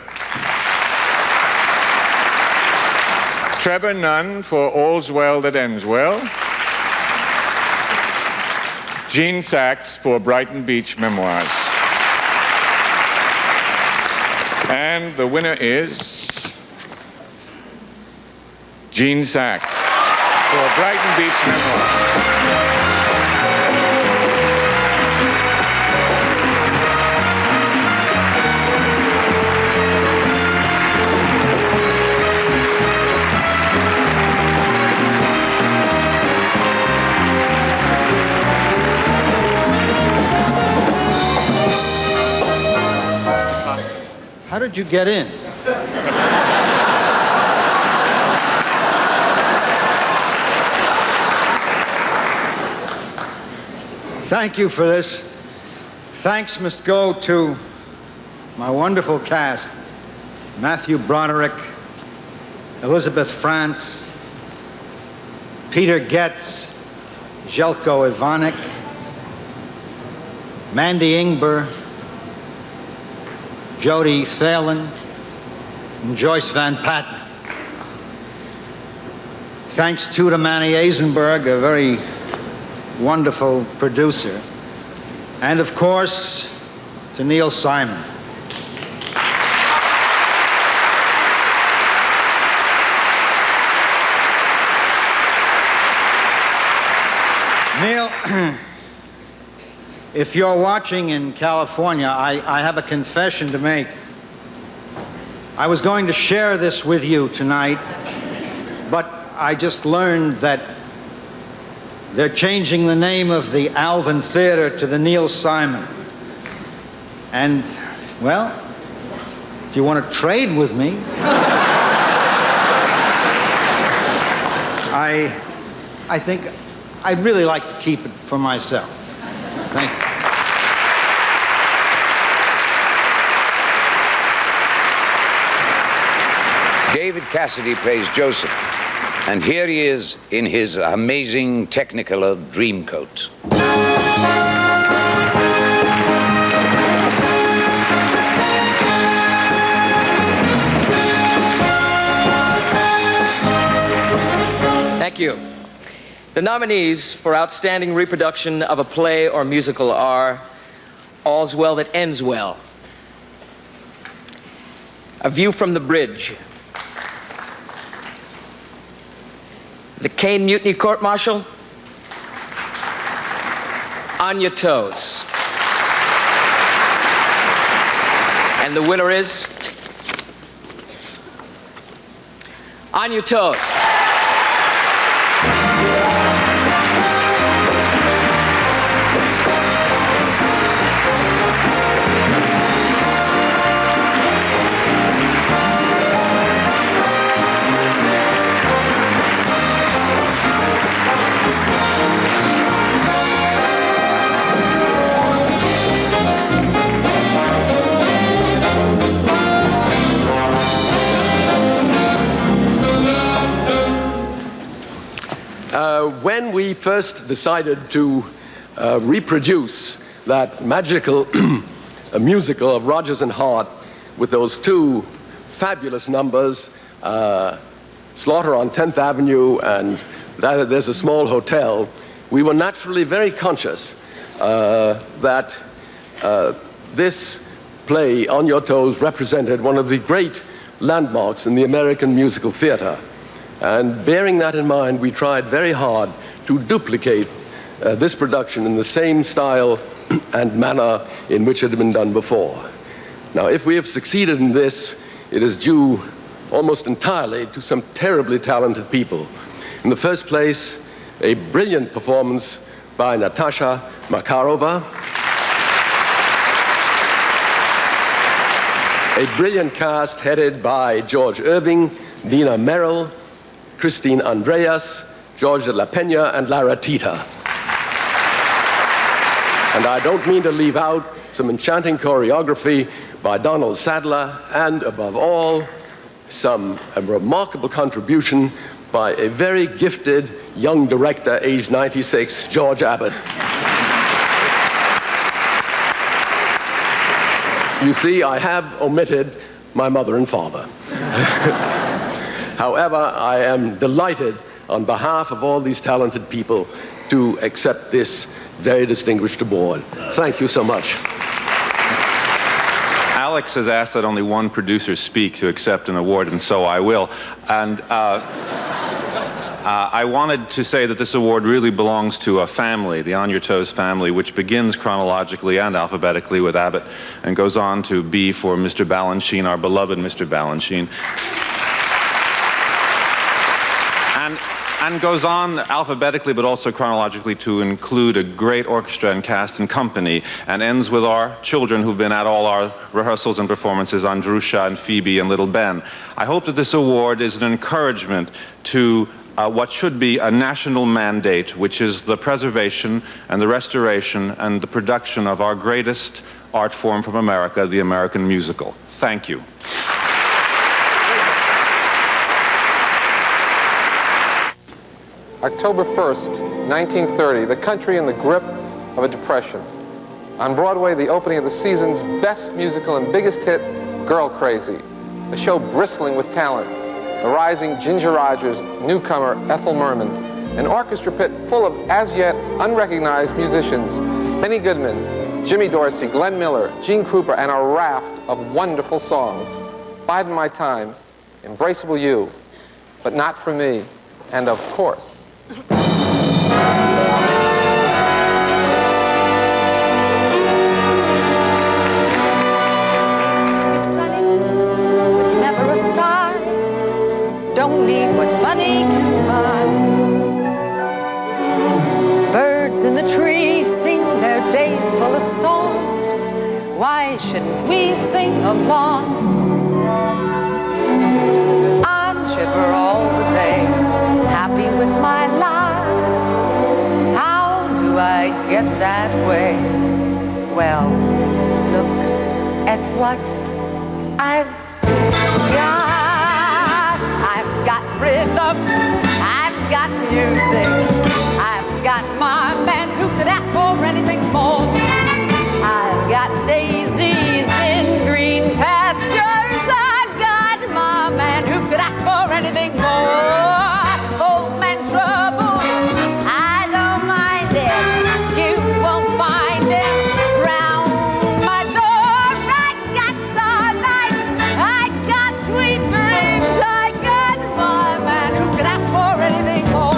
Trevor Nunn for All's Well That Ends Well, Gene Sachs for Brighton Beach Memoirs. And the winner is Gene Sachs for Brighton Beach Memoirs. How did you get in? Thank you for this. Thanks must go to my wonderful cast: Matthew Broderick, Elizabeth France, Peter Getz, Željko Ivanek, Mandy Ingber, Jody Thalen, and Joyce Van Patten. Thanks too to Manny Eisenberg, a very wonderful producer. And of course, to Neil Simon. Neil, if you're watching in California, I have a confession to make. I was going to share this with you tonight, but I just learned that they're changing the name of the Alvin Theater to the Neil Simon. And, well, if you want to trade with me, I think I'd really like to keep it for myself. Thank you. David Cassidy plays Joseph, and here he is in his amazing Technicolor Dreamcoat. Thank you. The nominees for Outstanding Reproduction of a Play or Musical are All's Well That Ends Well, A View from the Bridge, The Caine Mutiny Court-Martial, On Your Toes. And the winner is On Your Toes. when we first decided to reproduce that magical musical of Rodgers and Hart with those two fabulous numbers, Slaughter on 10th Avenue and There's a Small Hotel, we were naturally very conscious that this play, On Your Toes, represented one of the great landmarks in the American musical theater. And bearing that in mind, we tried very hard to duplicate this production in the same style and manner in which it had been done before. Now, if we have succeeded in this, it is due almost entirely to some terribly talented people. In the first place, a brilliant performance by Natasha Makarova, a brilliant cast headed by George Irving, Dina Merrill, Christine Andreas, George de la Pena, and Lara Tita. And I don't mean to leave out some enchanting choreography by Donald Sadler, and above all, a remarkable contribution by a very gifted young director, aged 96, George Abbott. You see, I have omitted my mother and father. However, I am delighted on behalf of all these talented people to accept this very distinguished award. Thank you so much. Alex has asked that only one producer speak to accept an award, and so I will. And I wanted to say that this award really belongs to a family, the On Your Toes family, which begins chronologically and alphabetically with Abbott and goes on to B for Mr. Balanchine, our beloved Mr. Balanchine. And goes on alphabetically but also chronologically to include a great orchestra and cast and company, and ends with our children who've been at all our rehearsals and performances, Andrusha and Phoebe and little Ben. I hope that this award is an encouragement to what should be a national mandate, which is the preservation and the restoration and the production of our greatest art form from America, the American musical. Thank you. October 1st, 1930, the country in the grip of a depression. On Broadway, the opening of the season's best musical and biggest hit, Girl Crazy, a show bristling with talent. The rising Ginger Rogers, newcomer Ethel Merman, an orchestra pit full of as-yet unrecognized musicians, Benny Goodman, Jimmy Dorsey, Glenn Miller, Gene Krupa, and a raft of wonderful songs. Bide My Time, Embraceable You, But Not For Me, and of course, sunny with never a sigh. Don't need what money can buy. Birds in the trees sing their day full of song. Why shouldn't we sing along? I'm chipper all the day, happy with my life. How do I get that way? Well, look at what I've got. I've got rhythm, I've got music, I've got my man who could ask for anything more. I've got daisies in green pastures, I've got my man who could ask for anything more. Home and trouble, I don't mind it, you won't find it round my door. I got starlight, I got sweet dreams, I got my man who could ask for anything more.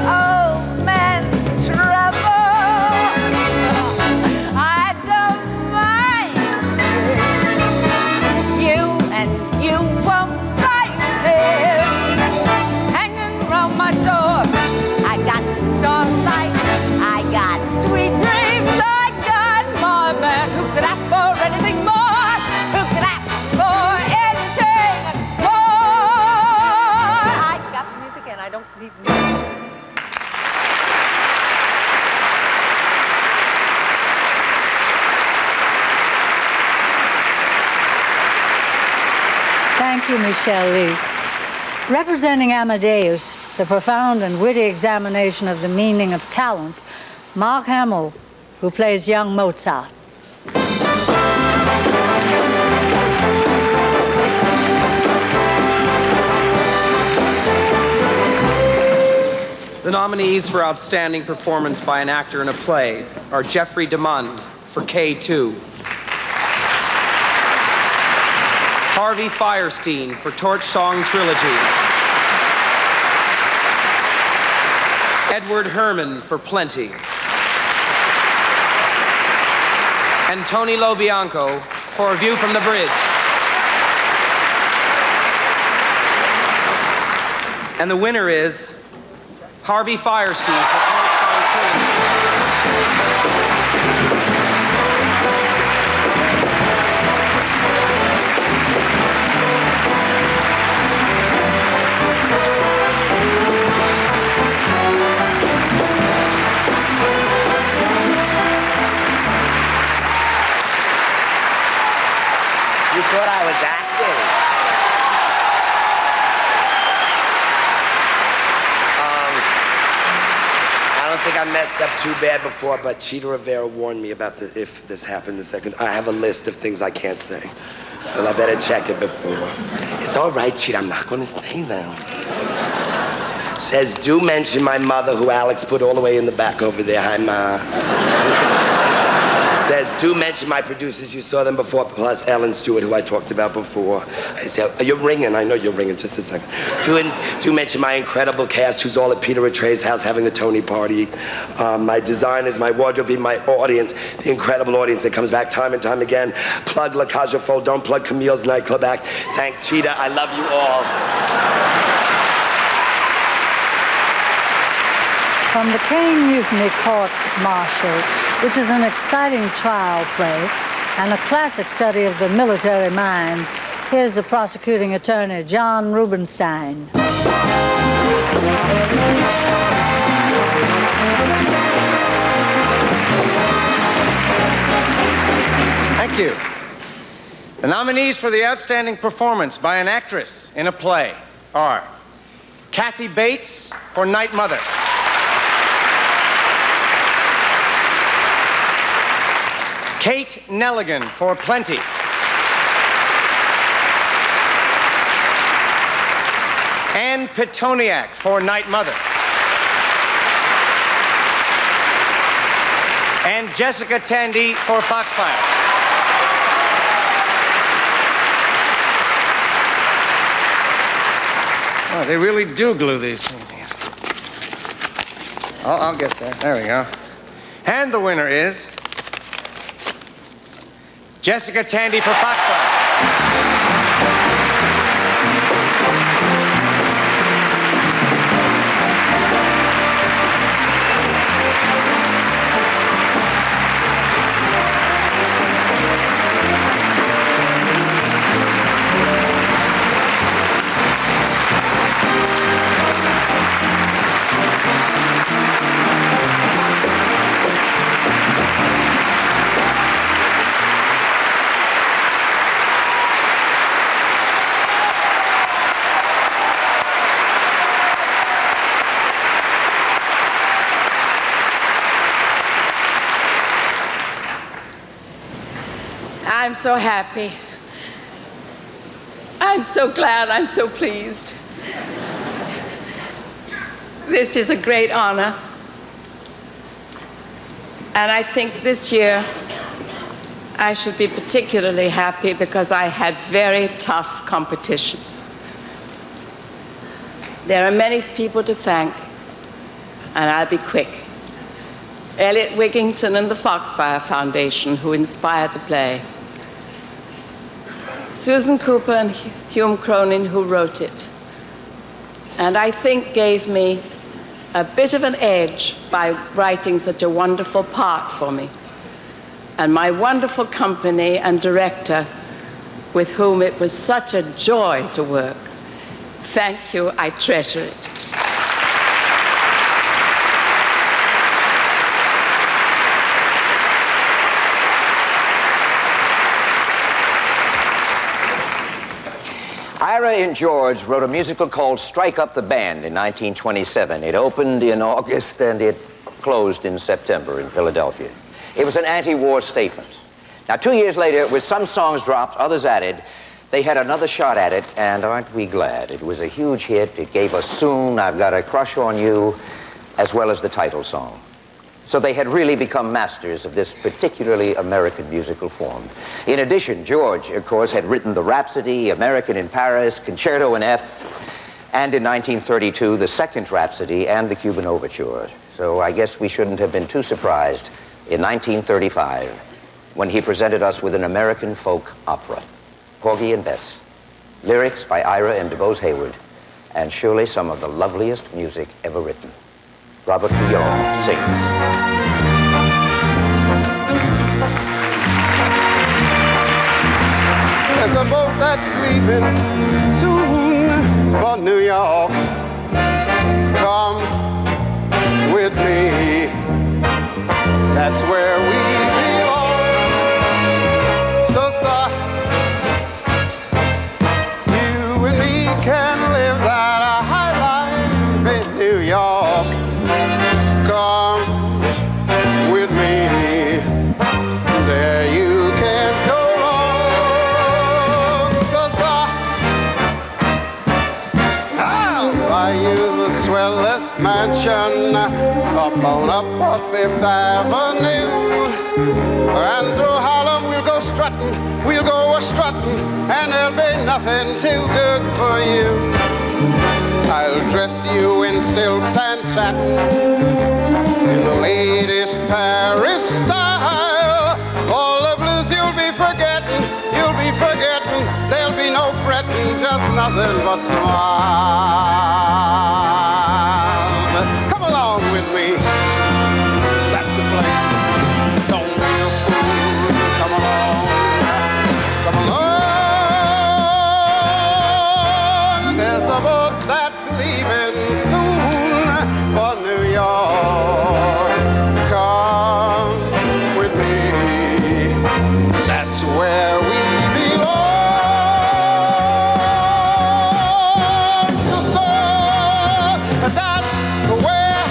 Home and trouble, I don't mind it, you and you won't find him hanging round my door. I got starlight, I got sweet dreams, I got my man who could ask for anything more, who could ask for anything more. I got the music and I don't need music. Thank you, Michelle Lee. Representing Amadeus, the profound and witty examination of the meaning of talent, Mark Hamill, who plays young Mozart. The nominees for Outstanding Performance by an Actor in a Play are Jeffrey DeMunn for K2, Harvey Fierstein for Torch Song Trilogy, Edward Herman for Plenty, and Tony LoBianco for A View from the Bridge. And the winner is Harvey Fierstein for Torch Song Trilogy. You thought I was acting? I don't think I messed up too bad before, but Cheetah Rivera warned me about if this happened the second. I have a list of things I can't say, so I better check it before. It's all right, Cheetah, I'm not gonna say them. Says, do mention my mother, who Alex put all the way in the back over there. Hi, Ma. Says, do mention my producers, you saw them before, plus Ellen Stewart, who I talked about before. I said, you're ringing, I know you're ringing, just a second. Do mention my incredible cast, who's all at Peter Rattray's house having a Tony party. My designers, my wardrobe, my audience, the incredible audience that comes back time and time again. Plug La Cage aux Folles, don't plug Camille's nightclub act. Thank Cheetah, I love you all. From the Caine Mutiny Court Martial, which is an exciting trial play and a classic study of the military mind, here's the prosecuting attorney, John Rubinstein. Thank you. The nominees for the Outstanding Performance by an Actress in a Play are Kathy Bates for Night Mother, Kate Nelligan for Plenty, Anne Pitoniak for Night Mother, and Jessica Tandy for Foxfire. Oh, they really do glue these things together. Oh, I'll get there. There we go. And the winner is Jessica Tandy for Foxfire. I'm so happy. I'm so glad, I'm so pleased. This is a great honor. And I think this year I should be particularly happy because I had very tough competition. There are many people to thank, and I'll be quick. Elliot Wigington and the Foxfire Foundation, who inspired the play. Susan Cooper and Hume Cronin, who wrote it. And I think gave me a bit of an edge by writing such a wonderful part for me. And my wonderful company and director, with whom it was such a joy to work. Thank you, I treasure it. Ira and George wrote a musical called Strike Up the Band in 1927. It opened in August and it closed in September in Philadelphia. It was an anti-war statement. Now, 2 years later, with some songs dropped, others added, they had another shot at it, and aren't we glad? It was a huge hit. It gave us Soon, I've Got a Crush on You, as well as the title song. So they had really become masters of this particularly American musical form. In addition, George, of course, had written the Rhapsody, American in Paris, Concerto in F, and in 1932, the Second Rhapsody and the Cuban Overture. So I guess we shouldn't have been too surprised in 1935 when he presented us with an American folk opera, Porgy and Bess, lyrics by Ira and DeBose Hayward, and surely some of the loveliest music ever written. Robert Guillaume sings. There's a boat that's leaving soon for New York. Come with me. That's where we belong. So stop. You and me can live that high life in New York. Come with me. There you can go wrong. So stop. I'll buy you the swellest mansion up on Upper Fifth Avenue. And through Harlem we'll go strutting, we'll go a-strutting, and there'll be nothing too good for you. I'll dress you in silks and satins, in the latest Paris style. All the blues you'll be forgetting, there'll be no fretting, just nothing but smiles. Come along with me, that's the place. Don't be a fool, come along, come along. There's a boat that's leaving soon for New York. Come with me, that's where we belong. Sister, that's where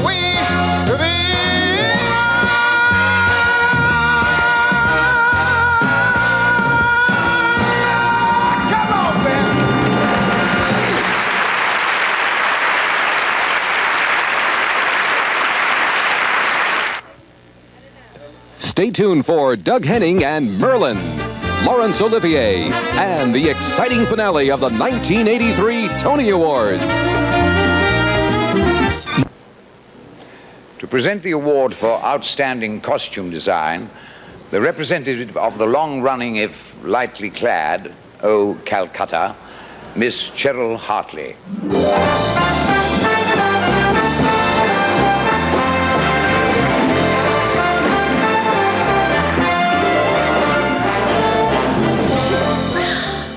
we belong. Come on, man. Stay tuned for Doug Henning and Merlin, Laurence Olivier, and the exciting finale of the 1983 Tony Awards. To present the award for Outstanding Costume Design, the representative of the long-running, if lightly clad, O Calcutta, Miss Cheryl Hartley.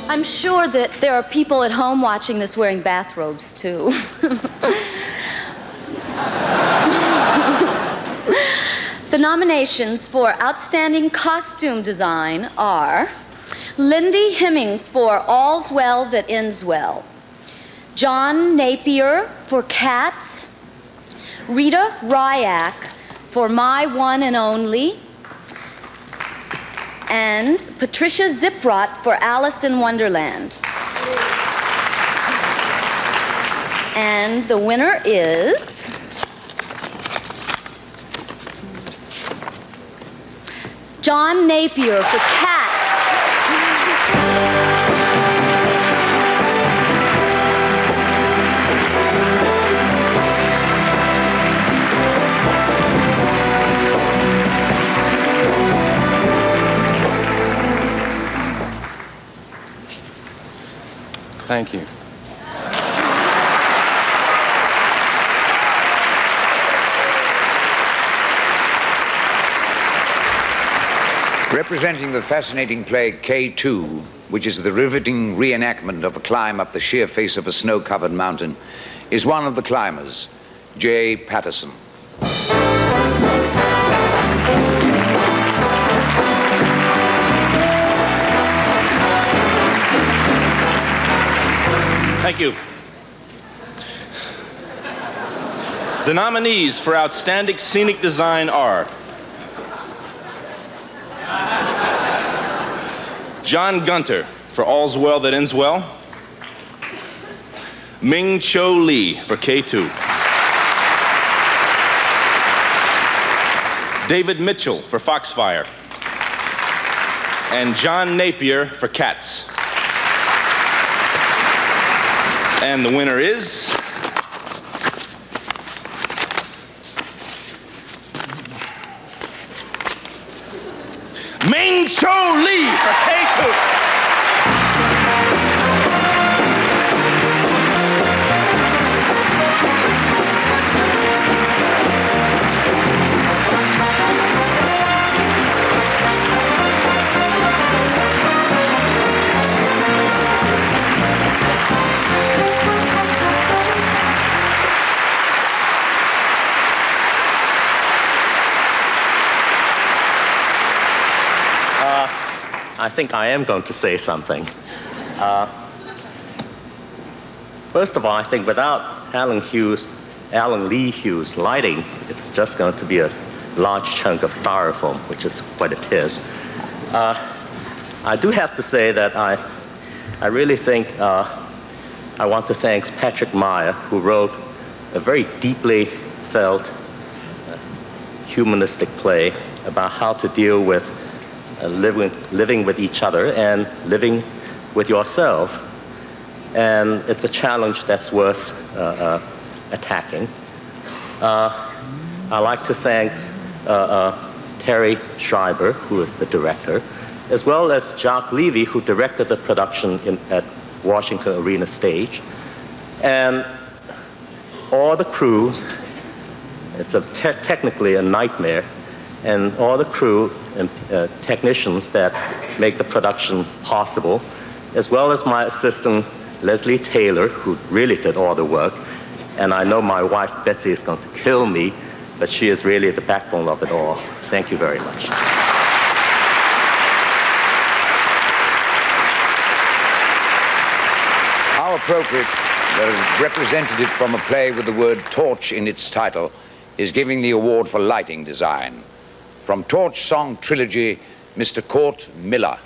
I'm sure that there are people at home watching this wearing bathrobes, too. The nominations for Outstanding Costume Design are Lindy Hemmings for All's Well That Ends Well, John Napier for Cats, Rita Ryak for My One and Only, and Patricia Ziprot for Alice in Wonderland. And the winner is John Napier for Cats. Thank you. Representing the fascinating play K2, which is the riveting reenactment of a climb up the sheer face of a snow-covered mountain, is one of the climbers, J. Patterson. you. The nominees for Outstanding Scenic Design are John Gunter for All's Well That Ends Well, Ming Cho Lee for K2, David Mitchell for Foxfire, and John Napier for Cats. And the winner is Ming Cho Lee for K2. I think I am going to say something. First of all, I think without Alan Lee Hughes lighting, it's just going to be a large chunk of styrofoam, which is what it is. I do have to say that I really think I want to thank Patrick Meyer, who wrote a very deeply felt humanistic play about how to deal with living with each other and living with yourself. And it's a challenge that's worth attacking. I'd like to thank Terry Schreiber, who is the director, as well as Jacques Levy, who directed the production at Washington Arena Stage. And all the crews, it's technically a nightmare, and all the crew and technicians that make the production possible, as well as my assistant, Leslie Taylor, who really did all the work. And I know my wife, Betsy, is going to kill me, but she is really the backbone of it all. Thank you very much. How appropriate that a representative from a play with the word torch in its title is giving the award for lighting design. From Torch Song Trilogy, Mr. Court Miller.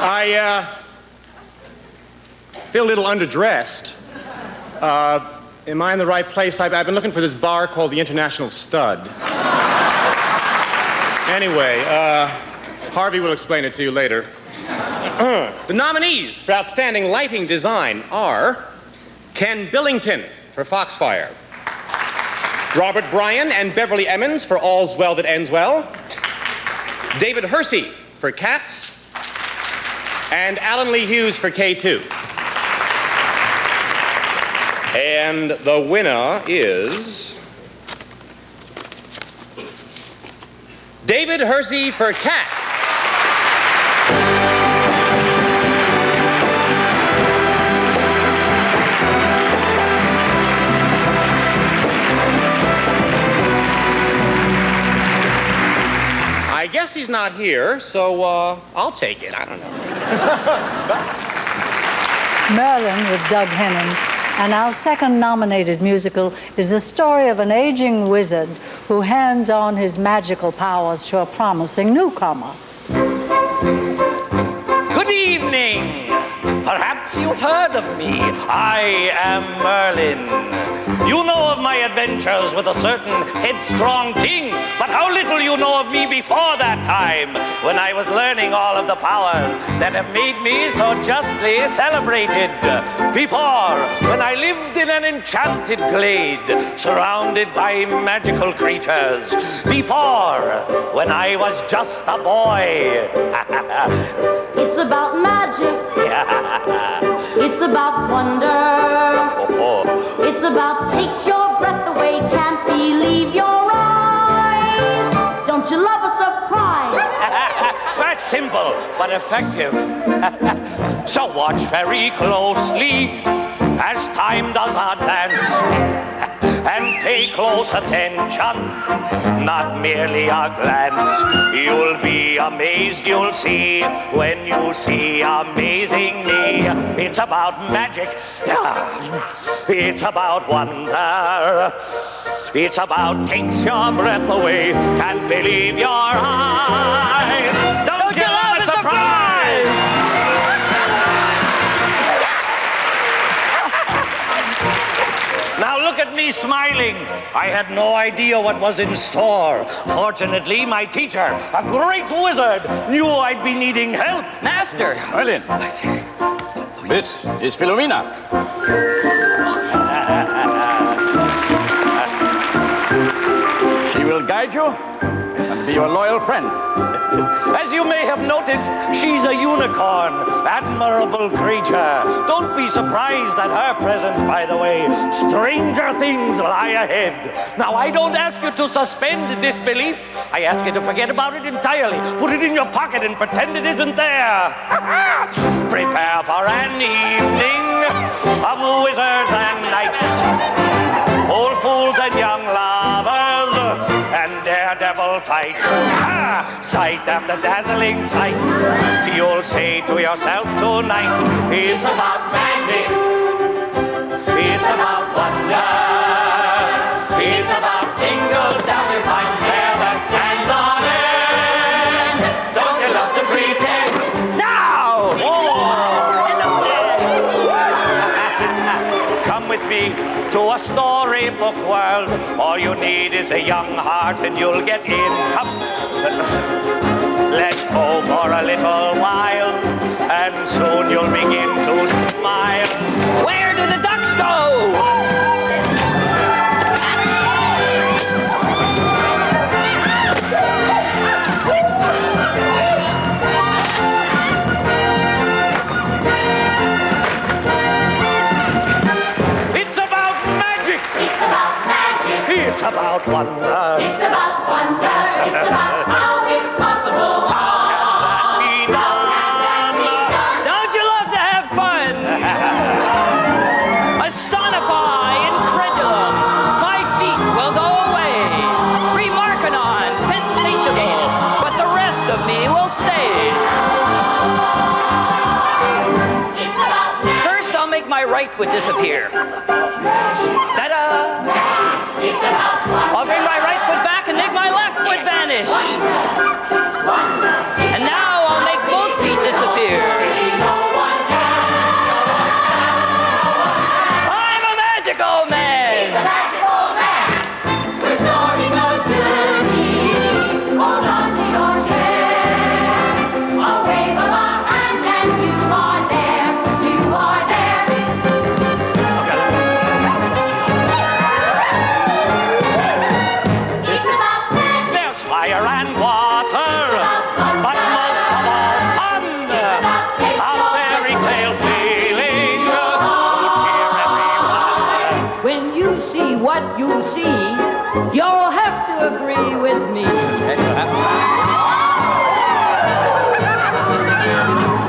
I feel a little underdressed. Am I in the right place? I've been looking for this bar called the International Stud. Anyway, Harvey will explain it to you later. The nominees for Outstanding Lighting Design are Ken Billington for Foxfire, Robert Bryan and Beverly Emmons for All's Well That Ends Well, David Hersey for Cats, and Alan Lee Hughes for K2. And the winner is David Hersey for Cats. I guess he's not here, so I'll take it. I don't know. Merlin with Doug Henning. And our second nominated musical is the story of an aging wizard who hands on his magical powers to a promising newcomer. Good evening. Perhaps you've heard of me. I am Merlin. You know of my adventures with a certain headstrong king, but how little you know of me before that time, when I was learning all of the powers that have made me so justly celebrated. Before, when I lived in an enchanted glade, surrounded by magical creatures. Before, when I was just a boy. It's about magic. It's about wonder. It's about takes your breath away, can't believe your eyes. Don't you love a surprise? That's simple but effective. So watch very closely as time does our dance. and pay close attention, not merely a glance. You'll be amazed, you'll see, when you see amazing me. It's about magic, it's about wonder, it's about takes your breath away, can't believe your eyes. Don't you love a surprise? Now look at me smiling. I had no idea what was in store. Fortunately, my teacher, a great wizard, knew I'd be needing help. Master! Merlin, this is Philomena. She will guide you and be your loyal friend. As you may have noticed, she's a unicorn, admirable creature. Don't be surprised at her presence, by the way. Stranger things lie ahead. Now, I don't ask you to suspend disbelief. I ask you to forget about it entirely. Put it in your pocket and pretend it isn't there. Prepare for an evening of wizards and knights, old fools and young lovers, and daredevil fights. Sight after dazzling sight, you'll say to yourself tonight, it's about magic, it's about wonder, it's about tingles down your spine, hair that stands on end. Don't you love to pretend? Now! Come with me to a storybook world. All you need is a young heart and you'll get in. Come. Let go for a little while, and soon you'll begin to smile. Where do the ducks go? It's about magic. It's about magic. It's about wonder. It's about wonder. It's about how's it possible? How can that be done? Don't you love to have fun? Astonify, incredulum, my feet will go away. Remarkanon, sensational, but the rest of me will stay. It's about magic. First, I'll make my right foot disappear. Ta-da! It's about wonder. I'll bring my right foot back and make my left foot vanish. And now I'll make both feet disappear. I'm a magical man. He's a magical man. We're starting a journey. Hold on to your chair. A wave of our hand and you are there. You are there. It's about magic. There's fire and water, but most of all fun. A fairy tale feeling to cheer everyone. When you see what you see, you'll have to agree with me.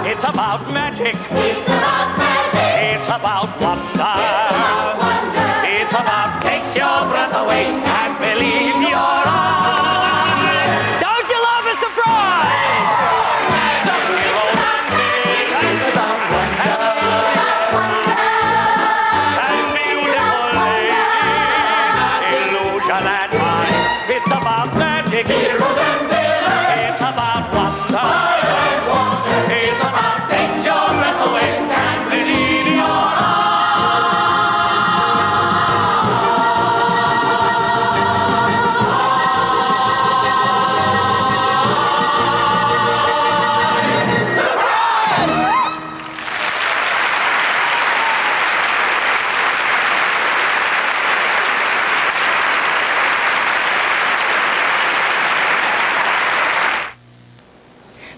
It's about magic. It's about magic. It's about wonder. It's about takes your breath away and believe your eyes. Don't you love a surprise? Some heroes and villains and beautiful ladies, illusion and mind. It's about magic. Heroes and villains. It's about wonder. It's about takes your breath away and believe your eyes.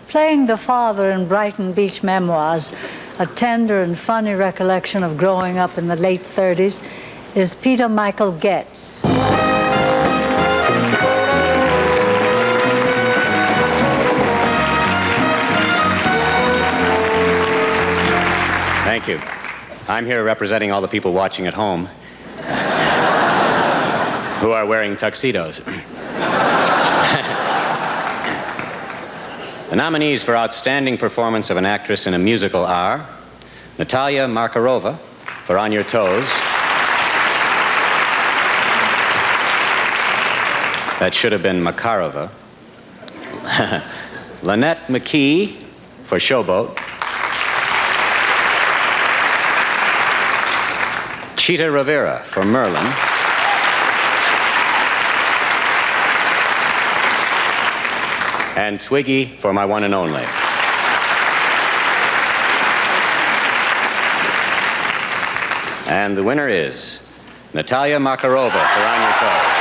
Playing the father in Brighton Beach Memoirs, a tender and funny recollection of growing up in the late 30s, is Peter Michael Getz. Thank you. I'm here representing all the people watching at home. who are wearing tuxedos. The nominees for Outstanding Performance of an Actress in a Musical are Natalia Markarova for On Your Toes. That should have been Makarova. Lynette McKee for Showboat. Chita Rivera for Merlin. And Twiggy for My One and Only. And the winner is Natalia Makarova for On Your Toes.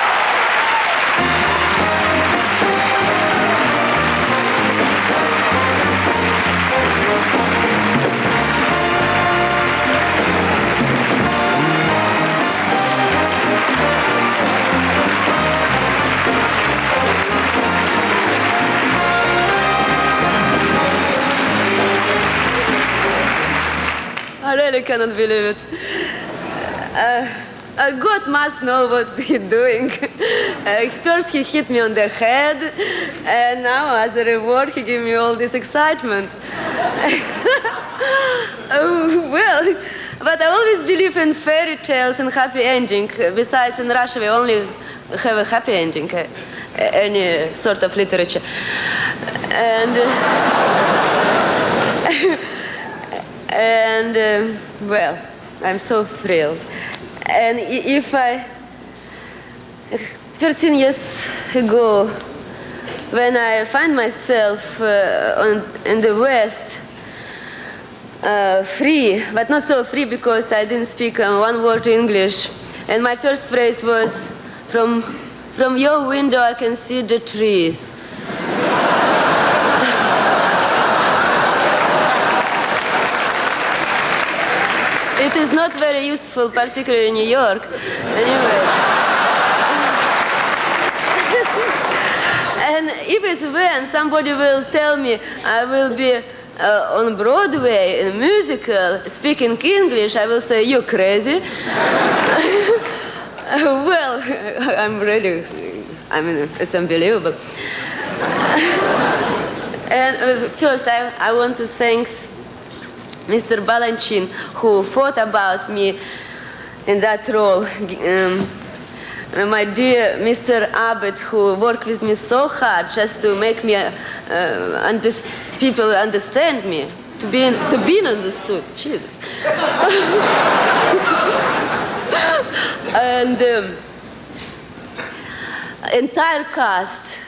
I really cannot believe it. God must know what he's doing. First he hit me on the head, and now as a reward he gave me all this excitement. Well, but I always believe in fairy tales and happy ending. Besides, in Russia we only have a happy ending, any sort of literature. And well, I'm so thrilled. And if 13 years ago, when I find myself in the West, free, but not so free because I didn't speak one word English, and my first phrase was, from your window I can see the trees. It is not very useful, particularly in New York. Anyway. And if it's when somebody will tell me I will be on Broadway in a musical speaking English, I will say, you're crazy. Well, it's unbelievable. And first, I want to thank Mr. Balanchin, who thought about me in that role. My dear Mr. Abbott, who worked with me so hard just to make me people understand me, to be understood. Jesus. And entire cast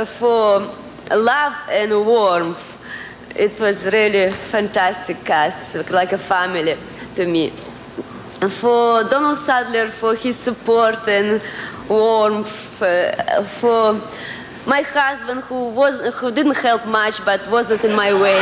for love and warmth. It was really fantastic cast, like a family to me. And for Donald Sadler, for his support and warmth, for my husband, who didn't help much but wasn't in my way.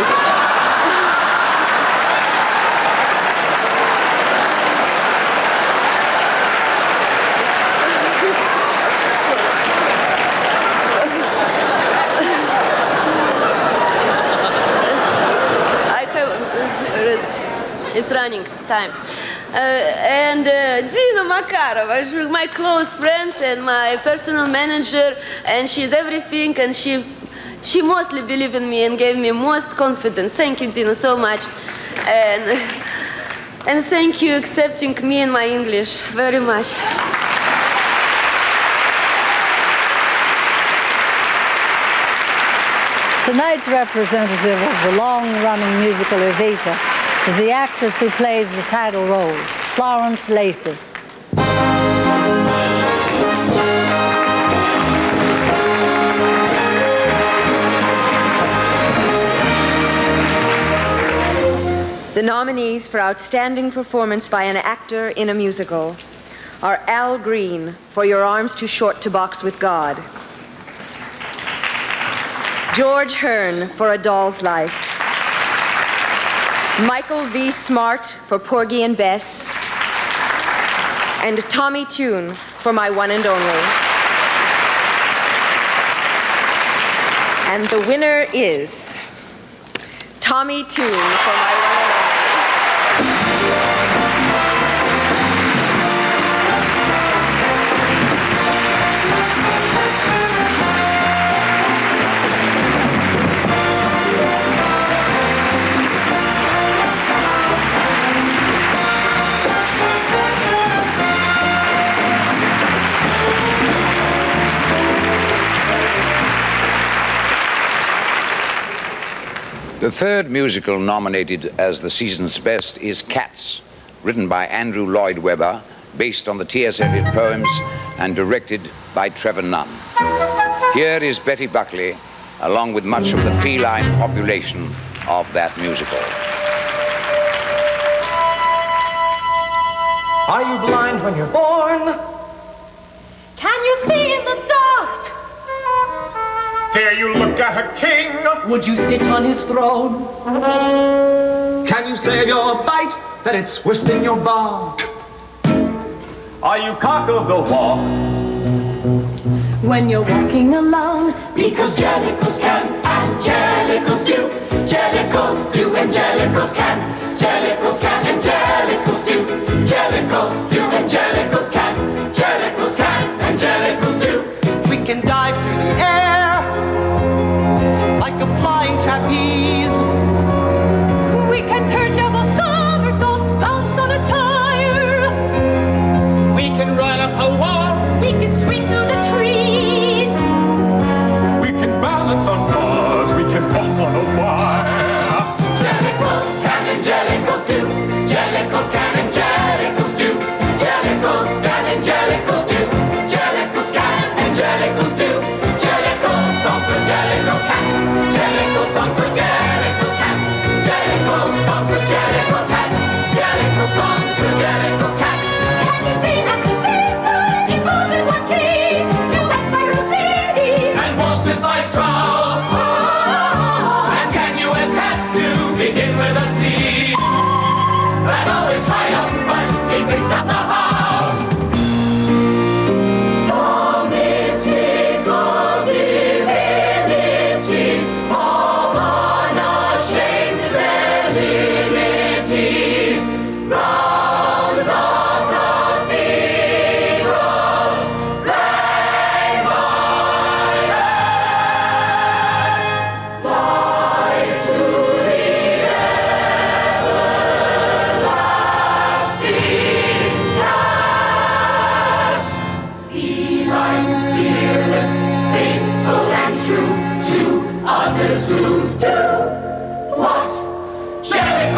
It's running time. And Dina Makarova, my close friend and my personal manager, and she's everything, and she mostly believed in me and gave me most confidence. Thank you, Dina, so much. And thank you accepting me and my English very much. Tonight's representative of the long-running musical Evita is the actress who plays the title role, Florence Lacey. The nominees for Outstanding Performance by an Actor in a Musical are Al Green for Your Arms Too Short to Box with God, George Hearn for A Doll's Life, Michael V. Smart for Porgy and Bess, and Tommy Tune for My One and Only. And the winner is Tommy Tune for My One and Only. The third musical nominated as the season's best is Cats, written by Andrew Lloyd Webber, based on the T.S. Eliot poems and directed by Trevor Nunn. Here is Betty Buckley, along with much of the feline population of that musical. Are you blind when you're born? Can you see in the dark? Dare you look at a king? Would you sit on his throne? Can you save your bite that it's worse than your bark? Are you cock of the walk? When you're walking alone? Because jellicles can and jellicles do. Jellicles do and jellicles can. Jellicles can and jellicles do. Jellicles do and jellicles can. Jellicles can and jellicles do. We can dive through the air like a flying trapeze. We can turn double somersaults, bounce on a tire. We can run up a wall. We can swing through the trees. We can balance on bars. We can walk on a wire. Jellicles can and jellicles do. Jellicles can and jellicles do. Jellicles can and jellicles do. Jellicles can and jellicles do. Jellicle songs for jellicle cats. Jellicle songs for jellicle cats. Jellicle songs for jellicle cats. Jellicle songs for jellicle cats. Can you sing at the same time in more than one key? Duets by Rossini And waltzes by Strauss. And can you, as cats do, begin with a C? That always triumphant, it brings up the house. The mystical divinity of unashamed felinity. Round the cathedral, rang violets. Life to the everlasting cast. Feline, fearless, faithful and true to others who do what Jellicles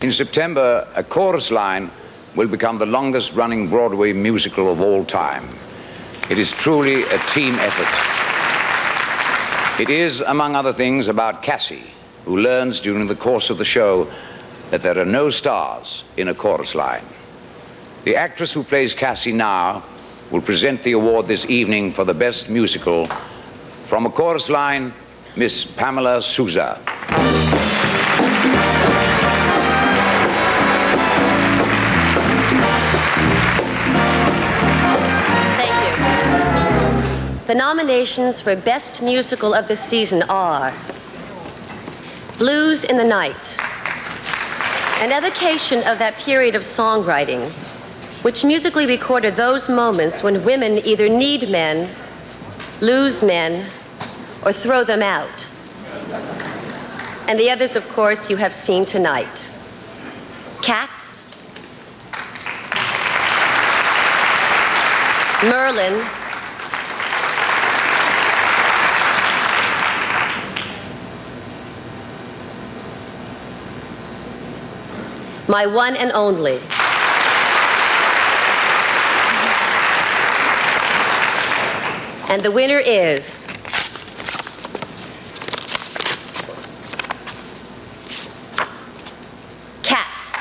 In September, A Chorus Line will become the longest-running Broadway musical of all time. It is truly a team effort. It is, among other things, about Cassie, who learns during the course of the show that there are no stars in a chorus line. The actress who plays Cassie now will present the award this evening for the best musical. From A Chorus Line, Miss Pamela Souza. Thank you. The nominations for Best Musical of the season are Blues in the Night, an evocation of that period of songwriting which musically recorded those moments when women either need men, lose men, or throw them out. And the others, of course, you have seen tonight. Cats, Merlin, My One and Only. And the winner is Cats.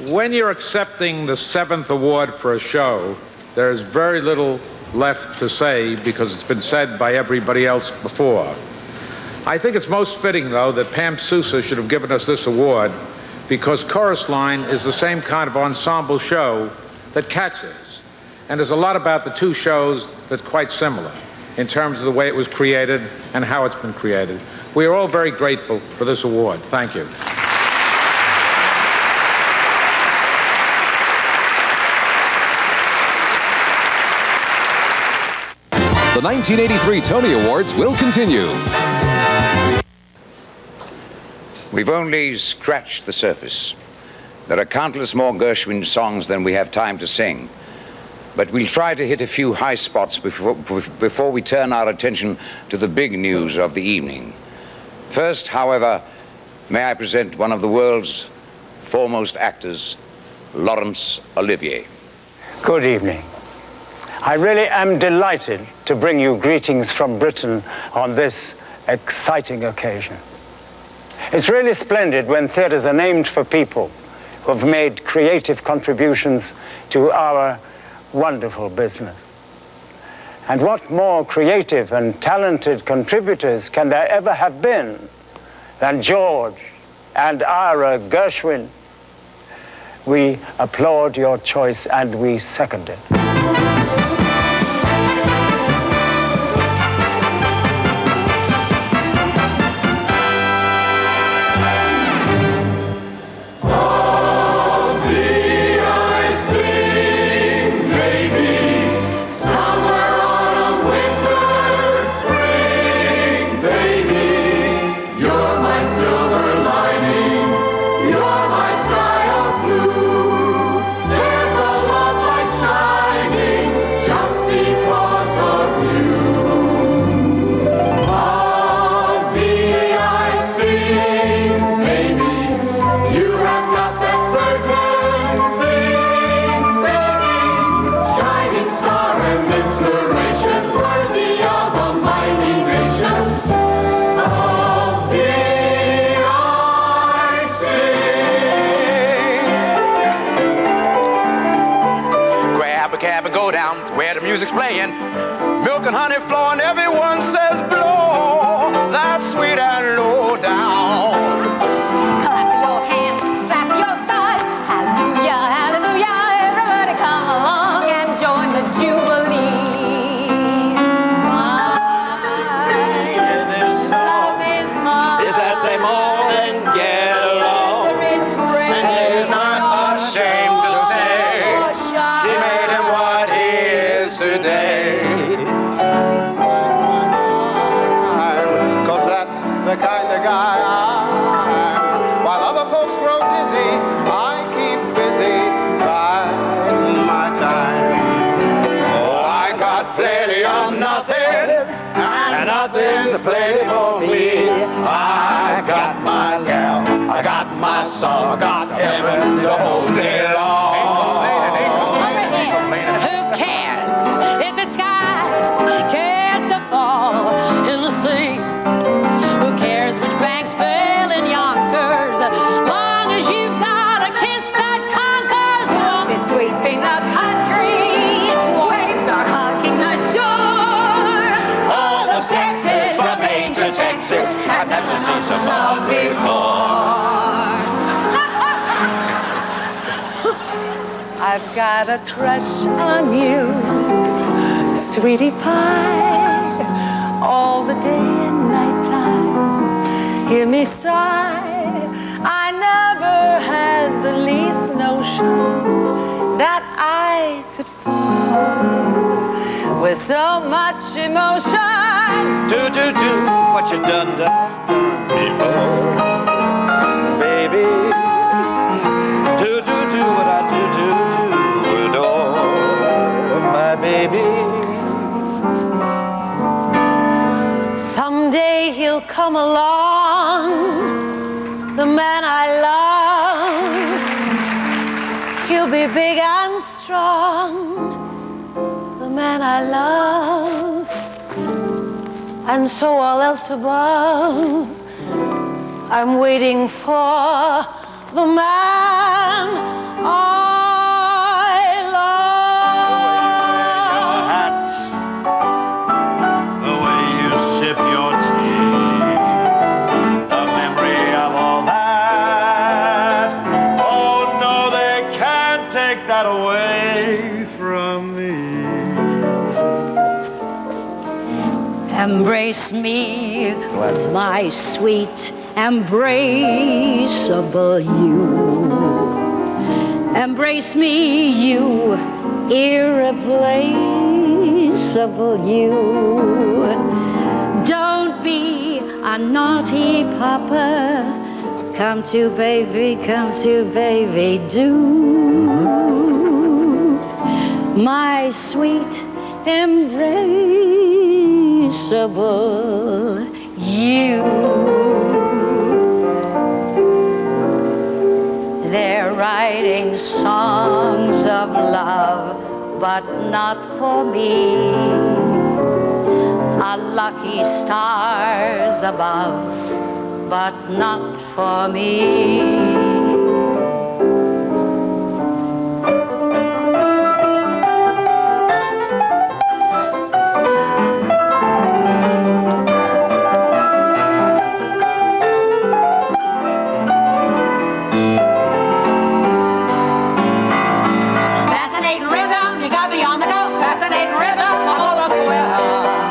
When you're accepting the 7th award for a show, there's very little left to say because it's been said by everybody else before. I think it's most fitting, though, that Pam Souza should have given us this award because Chorus Line is the same kind of ensemble show that Cats is. And there's a lot about the two shows that's quite similar in terms of the way it was created and how it's been created. We are all very grateful for this award. Thank you. The 1983 Tony Awards will continue. We've only scratched the surface. There are countless more Gershwin songs than we have time to sing. But we'll try to hit a few high spots before we turn our attention to the big news of the evening. First, however, may I present one of the world's foremost actors, Laurence Olivier. Good evening. I really am delighted to bring you greetings from Britain on this exciting occasion. It's really splendid when theatres are named for people who have made creative contributions to our wonderful business. And what more creative and talented contributors can there ever have been than George and Ira Gershwin? We applaud your choice and we second it. Music's playing, milk and honey flowing, everyone says blow, that's sweet and low down. Clap your hands, slap your thighs, hallelujah, hallelujah, everybody come along and join the jubilee. This song is that they more than get along. I'm. While other folks grow dizzy, I keep busy biding my time. Oh, I got plenty of nothing, and nothing's plenty for me. I got my gal, I got my son, I got heaven the whole day long. Who cares if the sky cares to fall in the sea? Who cares which banks fail in Yonkers? Long as you've got a kiss that conquers. Warm is sweeping the country, waves are hugging the shore. All the sexes from Maine to Texas have never seen so much before. I've got a crush on you, sweetie pie, all the day and night time. Hear me sigh, I never had the least notion that I could fall with so much emotion. Do what you done before, baby. Do what I do, adore my baby. Someday he'll come along, the man I love. He'll be big and strong, the man I love. And so all else above, I'm waiting for the man I love. The way you sip your tea, the memory of all that. Oh no, they can't take that away from me. Embrace me, my sweet, embraceable you. Embrace me, you irreplaceable you. Don't be a naughty papa. Come to baby, do. My sweet, embraceable you. They're writing songs of love, but not for me. A lucky stars above, but not for me.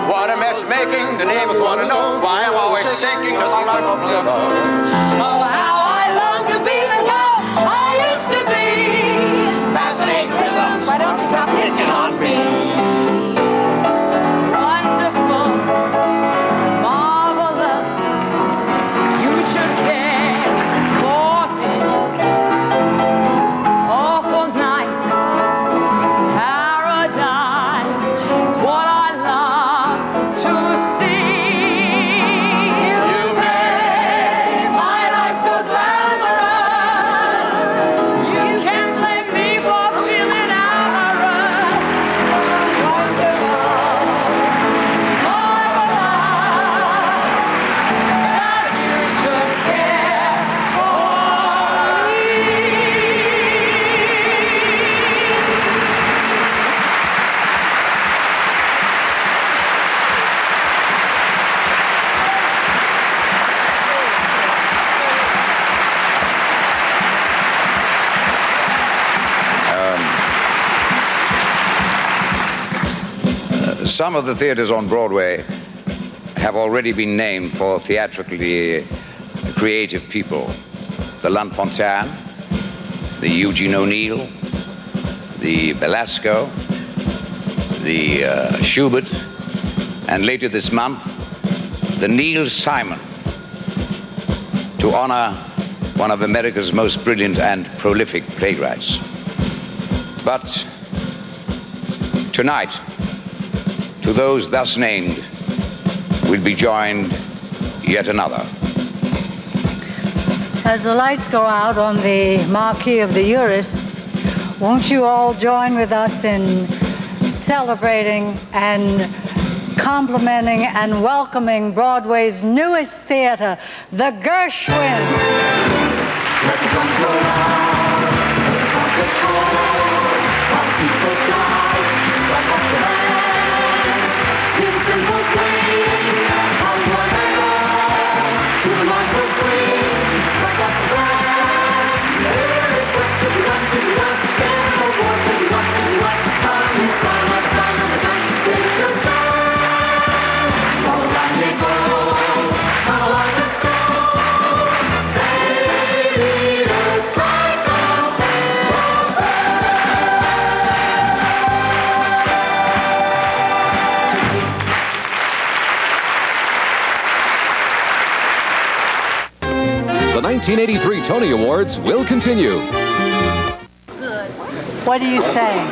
What a mess making, the neighbors want to know why I'm always shaking just like a flitter. Oh, how I long to be the girl I used to be. Fascinating rhythms, why don't you stop picking on me? It's wonderful, it's marvelous. You should care for me. It's awful nice. Paradise is what I love to see. You made my life so glamorous. You can't blame me for feeling amorous. Wonderful, marvelous, that you should care for me. Some of the theaters on Broadway have already been named for theatrically creative people. The Lunt-Fontanne, the Eugene O'Neill, the Belasco, the Schubert, and later this month, the Neil Simon to honor one of America's most brilliant and prolific playwrights. But tonight, to those thus named, will be joined yet another. As the lights go out on the marquee of the Urus, won't you all join with us in celebrating and complimenting and welcoming Broadway's newest theater, the Gershwin. Let the drums roll out, let the trumpet call, while people shout, strike up the band. Hear the cymbals ring, how one and all, to the martial swing, strike up the band. There is work to be done, there's a war to be won, Come you son of the gun, take your stand. All the line they go, come along, let's go. The 1983 Tony Awards will continue. What do you say?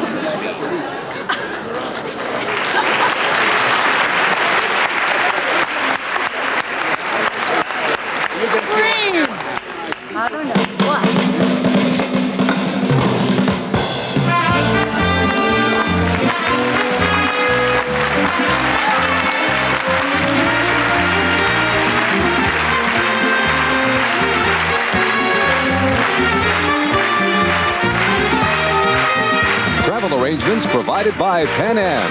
Scream! I don't know. What? Travel arrangements provided by Pan Am.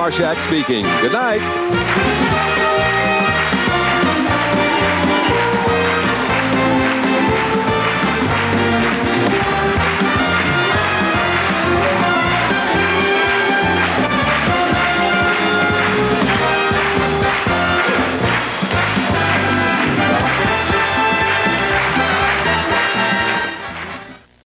Marshak speaking. Good night.